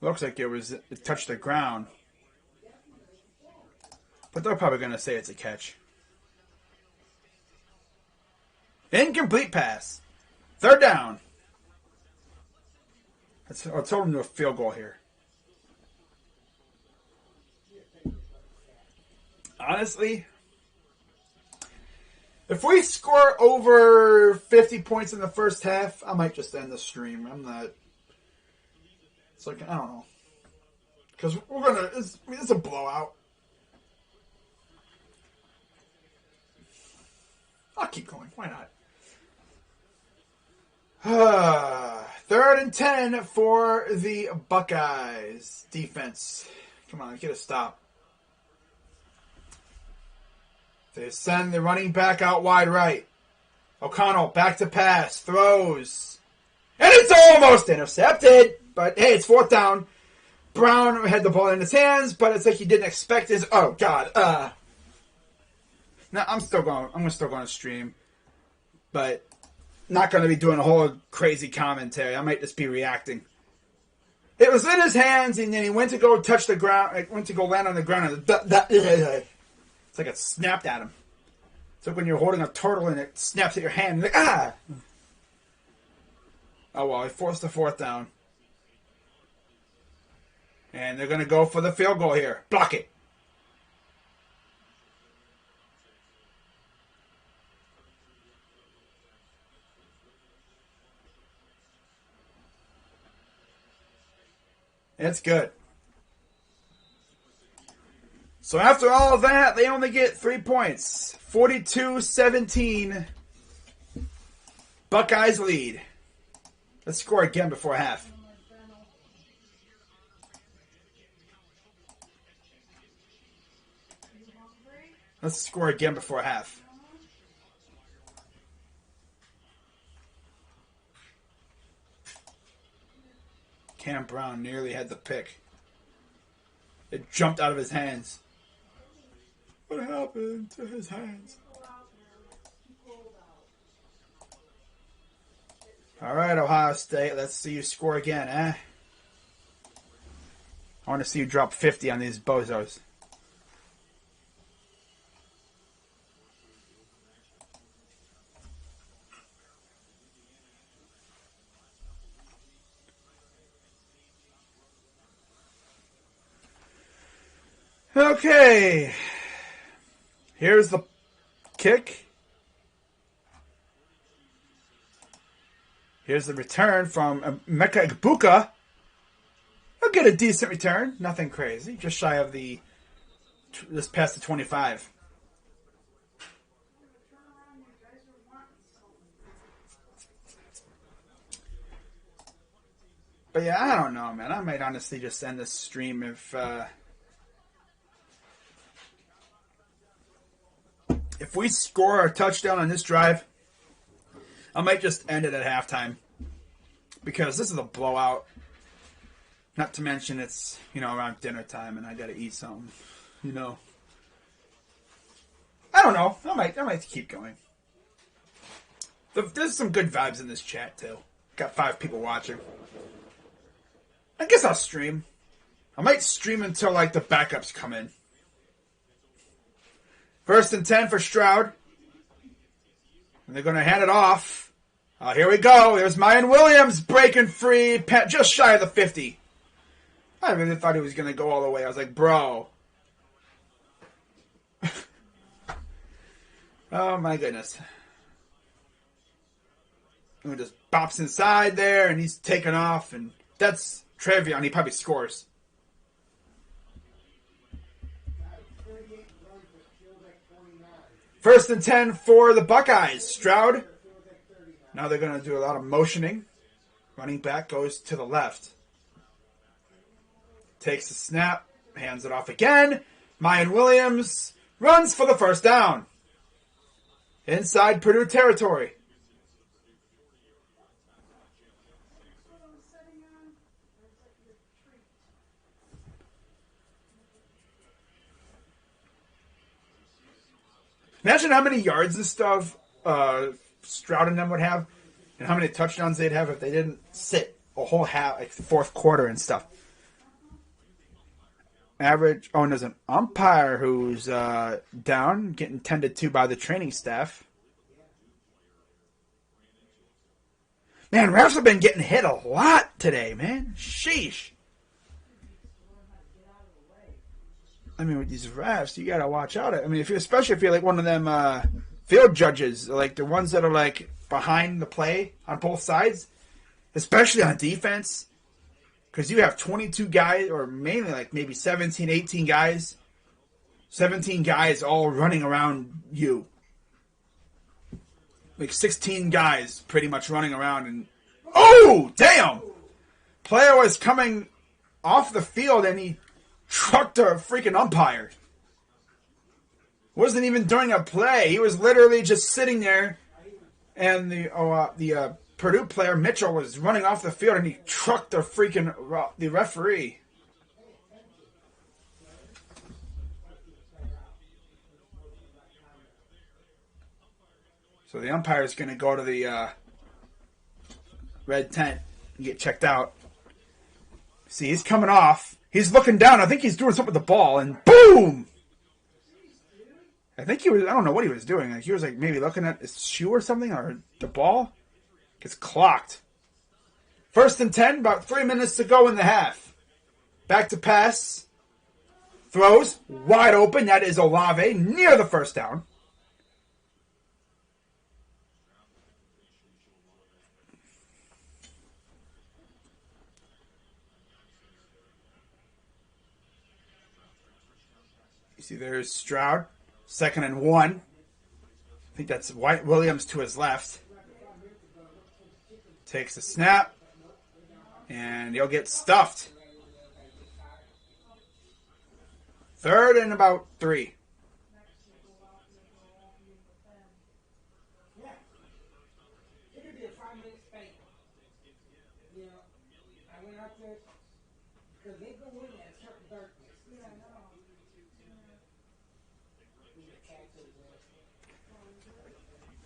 S1: Looks like it touched the ground. But they're probably going to say it's a catch. Incomplete pass. 3rd down. Let's hold them to a field goal here. Honestly, if we score over 50 points in the first half, I might just end the stream. I'm not... It's like, I don't know. Because it's a blowout. I'll keep going. Why not? 3rd and 10 for the Buckeyes. Defense. Come on, get a stop. They send the running back out wide right. O'Connell back to pass. Throws. And it's almost intercepted. But hey, it's 4th down. Brown had the ball in his hands, but it's like he didn't expect his... Oh, God. No, I'm still going to stream. But not going to be doing a whole crazy commentary. I might just be reacting. It was in his hands, and then he went to go touch the ground. Went to go land on the ground. And it's like it snapped at him. It's like when you're holding a turtle and it snaps at your hand. Like, ah! Oh, well, he forced the fourth down. And they're going to go for the field goal here. Block it. It's good. So after all of that, they only get 3 points. 42-17. Buckeyes lead. Let's score again before half. Let's score again before half. Cam Brown nearly had the pick. It jumped out of his hands. What happened to his hands? All right, Ohio State. Let's see you score again, eh? I want to see you drop 50 on these bozos. Okay. Here's the kick. Here's the return from Emeka Egbuka. He'll get a decent return. Nothing crazy. Just shy of just past the 25. But yeah, I don't know, man. I might honestly just end this stream if we score a touchdown on this drive, I might just end it at halftime. Because this is a blowout. Not to mention it's, around dinner time and I gotta eat something. I don't know. I might keep going. There's some good vibes in this chat too. Got 5 people watching. I guess I'll stream. I might stream until the backups come in. 1st and 10 for Stroud. And they're going to hand it off. Oh, here we go. There's Mayan Williams breaking free. Just shy of the 50. I really thought he was going to go all the way. I was like, bro. Oh, my goodness. And he just bops inside there, and he's taken off. And that's Trevion. He probably scores. First and 10 for the Buckeyes. Stroud. Now they're going to do a lot of motioning. Running back goes to the left. Takes the snap. Hands it off again. Mayan Williams runs for the first down. Inside Purdue territory. Imagine how many yards and stuff Stroud and them would have, and how many touchdowns they'd have if they didn't sit a whole half, the fourth quarter and stuff. Average. Oh, and there's an umpire who's down, getting tended to by the training staff. Man, refs have been getting hit a lot today, man. Sheesh. I mean, with these refs, you gotta watch out. I mean, especially if you're like one of them field judges, like the ones that are behind the play on both sides, especially on defense, because you have 22 guys, or mainly maybe 17, 18 guys, 17 guys all running around you. 16 guys pretty much running around, and oh, damn! Player was coming off the field and he trucked a freaking umpire. Wasn't even during a play. He was literally just sitting there, and the Purdue player Mitchell was running off the field, and he trucked the referee. So the umpire is going to go to the red tent and get checked out. See, he's coming off. He's looking down. I think he's doing something with the ball, and boom! I think he was, I don't know what he was doing. Like, he was like maybe looking at his shoe or something, or the ball. Gets clocked. 1st and 10, about 3 minutes to go in the half. Back to pass. Throws. Wide open. That is Olave near the first down. You see there's Stroud. 2nd and 1. I think that's White Williams to his left. Takes a snap. And he'll get stuffed. 3rd and about 3.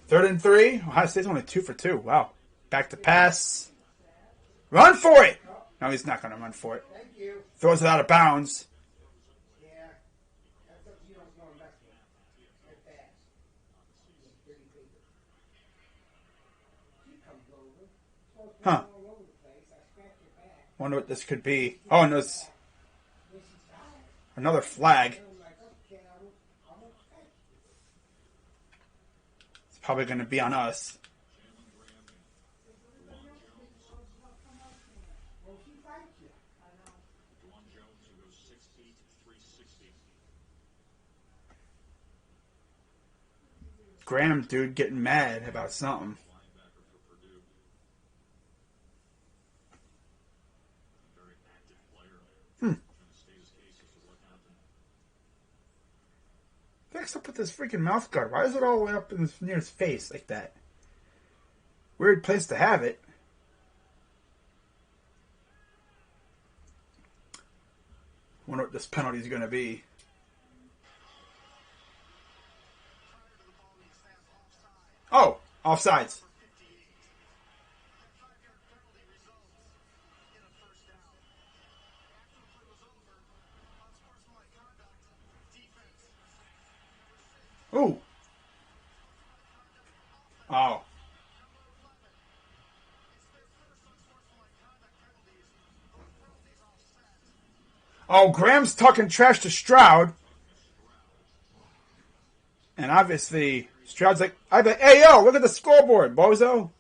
S1: Third and 3. Ohio State's only 2 for 2. Wow. Back to pass. Run for it! No, he's not going to run for it. Throws it out of bounds. Huh. Wonder what this could be. Oh, and there's another flag. It's probably going to be on us. Graham, dude, getting mad about something. What's up with this freaking mouth guard? Why is it all the way up near his face like that? Weird place to have it. Wonder what this penalty is going to be. Oh, offsides. Ooh. Oh. Oh, Graham's talking trash to Stroud. And obviously, Stroud's like, I'd be like, hey, yo, look at the scoreboard, bozo.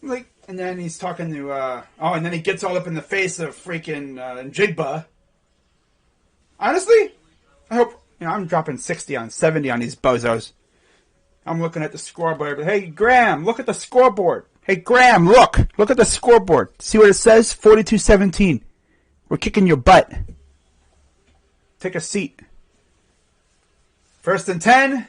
S1: Like, and then he's talking to, and then he gets all up in the face of freaking Jigba. Honestly, I hope, I'm dropping 60 on 70 on these bozos. I'm looking at the scoreboard. Hey, Graham, look at the scoreboard. Hey, Graham, look at the scoreboard. See what it says? 42-17. We're kicking your butt. Take a seat. 1st and 10.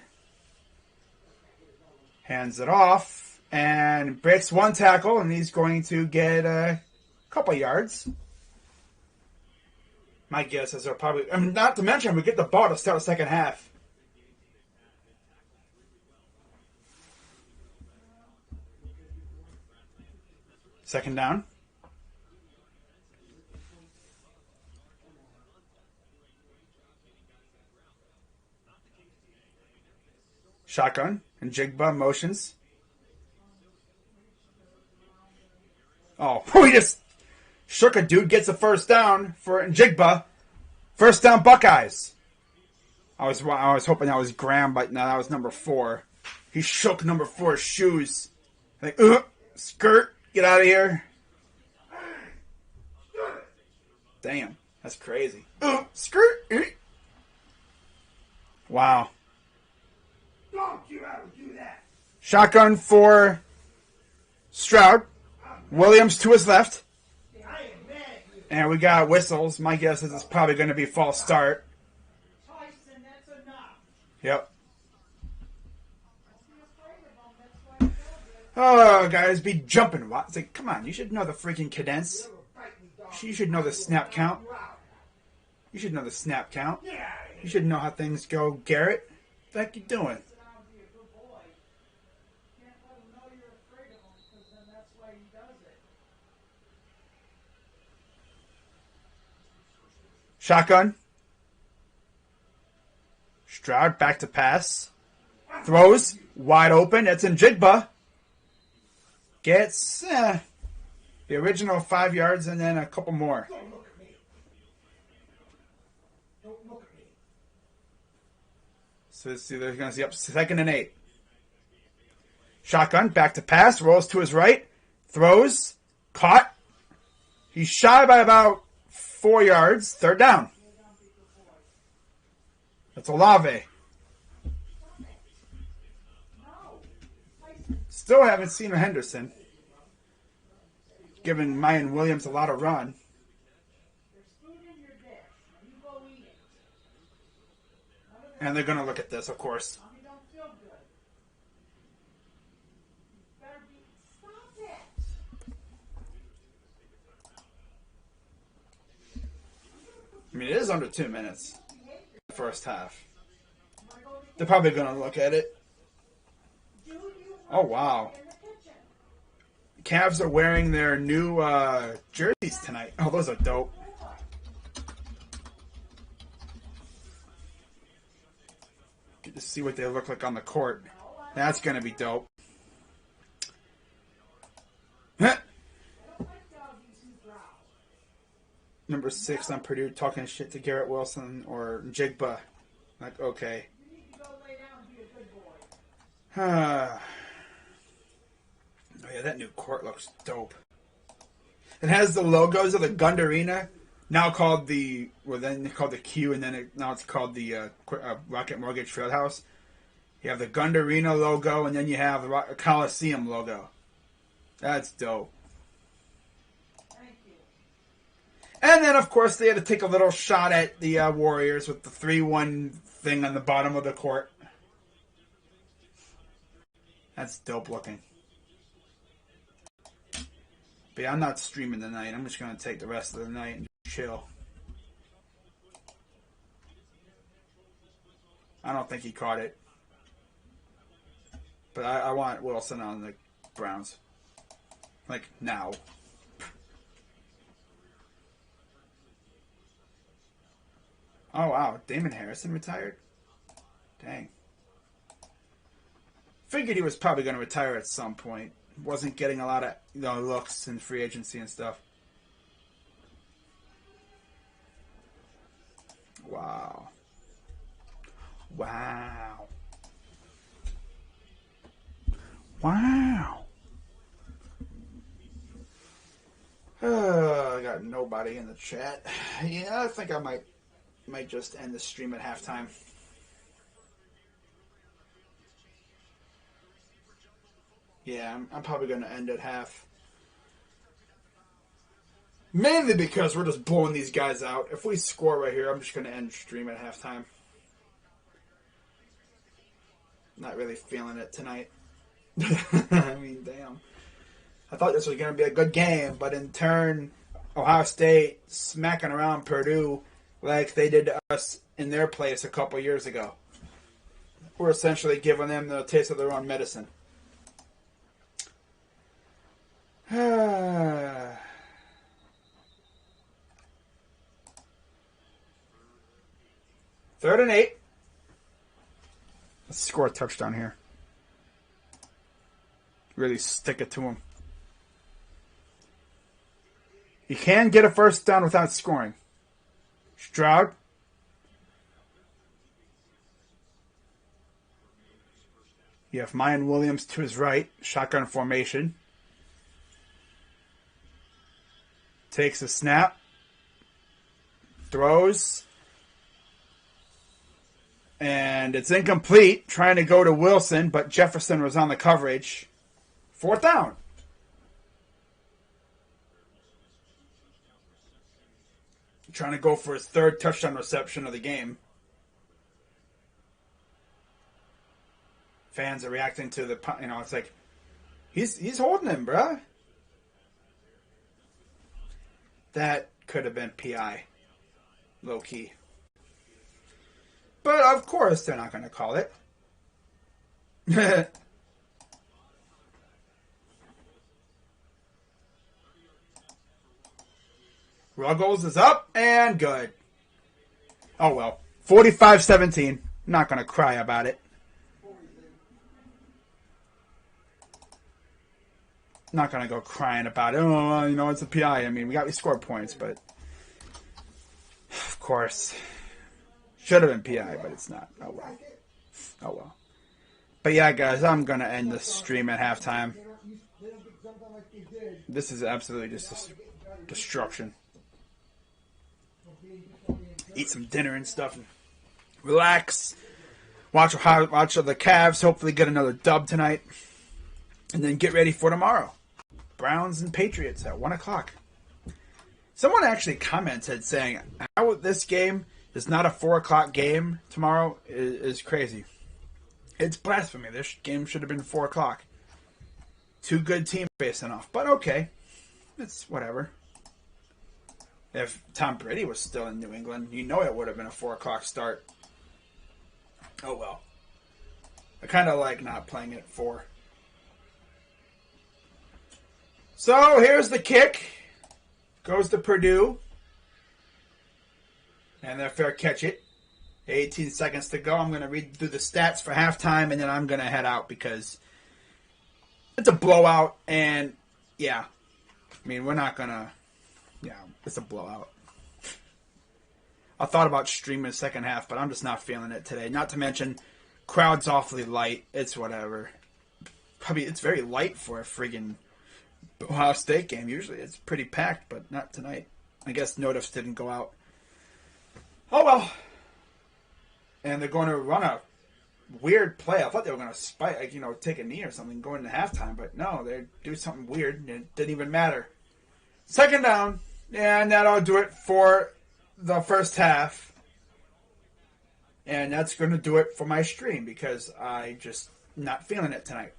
S1: Hands it off. And breaks one tackle. And he's going to get a couple yards. My guess is they'll probably... not to mention, we get the ball to start the second half. Second down. Shotgun and Jigba motions. Oh, we just shook a dude, gets a first down for Jigba. First down, Buckeyes. I was hoping that was Graham, but no, that was number 4. He shook number 4's shoes. Like, skirt, get out of here. Damn, that's crazy. Skirt. Wow. Don't you ever do that. Shotgun for Stroud. Williams to his left. And we got whistles. My guess is it's probably going to be false start. Yep. Oh, guys, be jumping. It's like, come on, you should know the freaking cadence. You should know the snap count. You should know the snap count. You should know how things go, Garrett. What the heck you doing? Shotgun. Stroud back to pass. Throws. Wide open. It's in Jigba. Gets the original 5 yards and then a couple more. So let's see, they're going to see up 2nd and 8. Shotgun, back to pass, rolls to his right, throws, caught. He's shy by about 4 yards, 3rd down. That's Olave. Still haven't seen Henderson. Giving Mayan Williams a lot of run. And they're going to look at this, of course. I mean, it is under 2 minutes. The first half. They're probably going to look at it. Oh, wow. Cavs are wearing their new jerseys tonight. Oh, those are dope. Get to see what they look like on the court. That's going to be dope. Number 6 on Purdue talking shit to Garrett Wilson or Jigba. Like, okay. Oh yeah, that new court looks dope. It has the logos of the Gund Arena, now called the, well then called the Q, and then now it's called the Rocket Mortgage Fieldhouse. You have the Gund Arena logo, and then you have the Coliseum logo. That's dope. And then, of course, they had to take a little shot at the Warriors with the 3-1 thing on the bottom of the court. That's dope looking. But yeah, I'm not streaming tonight. I'm just going to take the rest of the night and just chill. I don't think he caught it. But I want Wilson on the Browns. Like, now. Oh, wow. Damon Harrison retired? Dang. Figured he was probably going to retire at some point. Wasn't getting a lot of looks in free agency and stuff. Wow. Wow. Wow. I got nobody in the chat. Yeah, I think I might just end the stream at halftime. Yeah, I'm probably going to end at half. Mainly because we're just blowing these guys out. If we score right here, I'm just going to end the stream at halftime. Not really feeling it tonight. I mean, damn. I thought this was going to be a good game, but in turn, Ohio State smacking around Purdue like they did to us in their place a couple years ago. We're essentially giving them the taste of their own medicine. 3rd and 8. Let's score a touchdown here. Really stick it to him. You can get a first down without scoring. Stroud. You have Mayan Williams to his right. Shotgun formation. Takes a snap. Throws. And it's incomplete. Trying to go to Wilson, but Jefferson was on the coverage. 4th down. Trying to go for his 3rd touchdown reception of the game. Fans are reacting to the, it's like, he's holding him, bruh. That could have been PI. Low key. But of course they're not going to call it. Ruggles is up and good. Oh well. 45-17. I'm not going to cry about it. I'm not going to go crying about it. Oh, you know, it's a PI. I mean, we scored points, but of course, should have been PI, but it's not. Oh, well. Oh, well. But yeah, guys, I'm going to end the stream at halftime. This is absolutely just destruction. Eat some dinner and stuff and relax. Watch the Cavs. Hopefully get another dub tonight. And then get ready for tomorrow. Browns and Patriots at 1 o'clock. Someone actually commented saying how this game is not a 4 o'clock game tomorrow is crazy. It's blasphemy. This game should have been 4 o'clock. Two good teams facing off. But okay. It's whatever. If Tom Brady was still in New England, you know it would have been a 4 o'clock start. Oh well. I kind of like not playing it at 4. So here's the kick. Goes to Purdue. And they're fair catch it. 18 seconds to go. I'm going to read through the stats for halftime, and then I'm going to head out because it's a blowout. And, yeah, I mean, we're not going to, it's a blowout. I thought about streaming the second half, but I'm just not feeling it today. Not to mention, crowd's awfully light. It's whatever. Probably it's very light for a friggin' Ohio State game. Usually it's pretty packed, but not tonight. I guess notifs didn't go out. Oh, well. And they're going to run a weird play. I thought they were going to spike, take a knee or something going into halftime, but no, they do something weird, and it didn't even matter. Second down, and that'll do it for the first half. And that's going to do it for my stream because I just not feeling it tonight.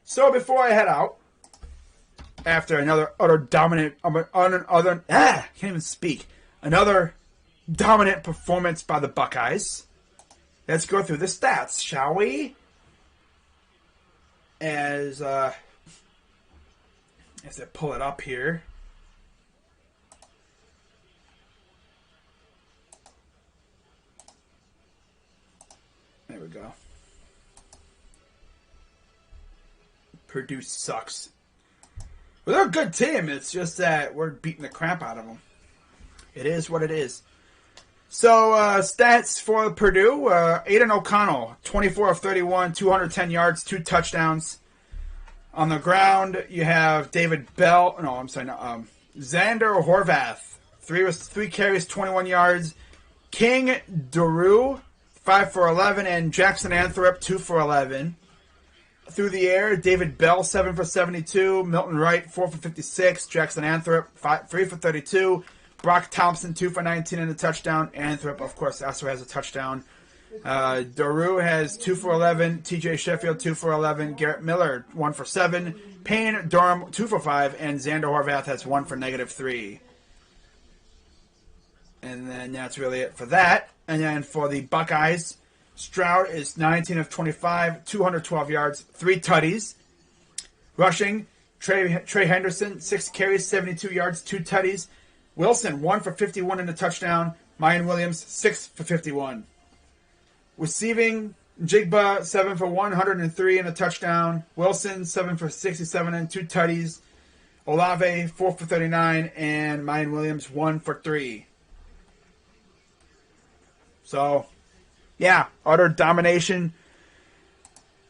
S1: So before I head out, after another dominant performance by the Buckeyes. Let's go through the stats, shall we? As I pull it up here. There we go. Purdue sucks. Well, they're a good team. It's just that we're beating the crap out of them. It is what it is. So, stats for Purdue. Aiden O'Connell, 24 of 31, 210 yards, 2 touchdowns. On the ground, you have David Bell. No, I'm sorry. No, Xander Horvath, 3 carries, 21 yards. King Daru, 5 for 11. And Jackson Anthrop, 2 for 11. Through the air, David Bell, 7 for 72. Milton Wright, 4 for 56. Jackson Anthrop, 3 for 32. Brock Thompson, 2 for 19 and a touchdown. Anthrop, of course, also has a touchdown. Daru has 2 for 11. TJ Sheffield, 2 for 11. Garrett Miller, 1 for 7. Payne Durham, 2 for 5. And Xander Horvath has 1 for -3. And then that's really it for that. And then for the Buckeyes, Stroud is 19 of 25, 212 yards, 3 tutties. Rushing, Trey Henderson, 6 carries, 72 yards, 2 tutties. Wilson, 1 for 51 and a touchdown. Mayan Williams, 6 for 51. Receiving, Jigba, 7 for 103 and a touchdown. Wilson, 7 for 67 and 2 tutties. Olave, 4 for 39. And Mayan Williams, 1 for 3. So, yeah, utter domination.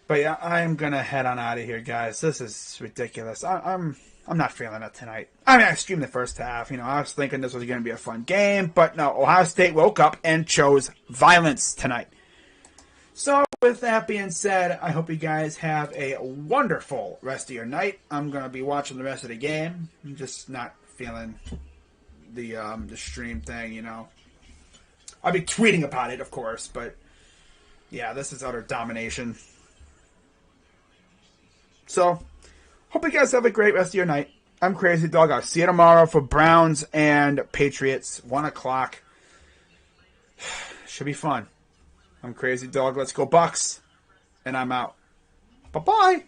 S1: But yeah, I'm going to head on out of here, guys. This is ridiculous. I'm not feeling it tonight. I mean, I streamed the first half. I was thinking this was going to be a fun game. But no, Ohio State woke up and chose violence tonight. So, with that being said, I hope you guys have a wonderful rest of your night. I'm going to be watching the rest of the game. I'm just not feeling the stream thing, I'll be tweeting about it, of course. But, yeah, this is utter domination. So, hope you guys have a great rest of your night. I'm Crazy Dog. I'll see you tomorrow for Browns and Patriots, 1 o'clock. Should be fun. I'm Crazy Dog. Let's go Bucks. And I'm out. Bye-bye.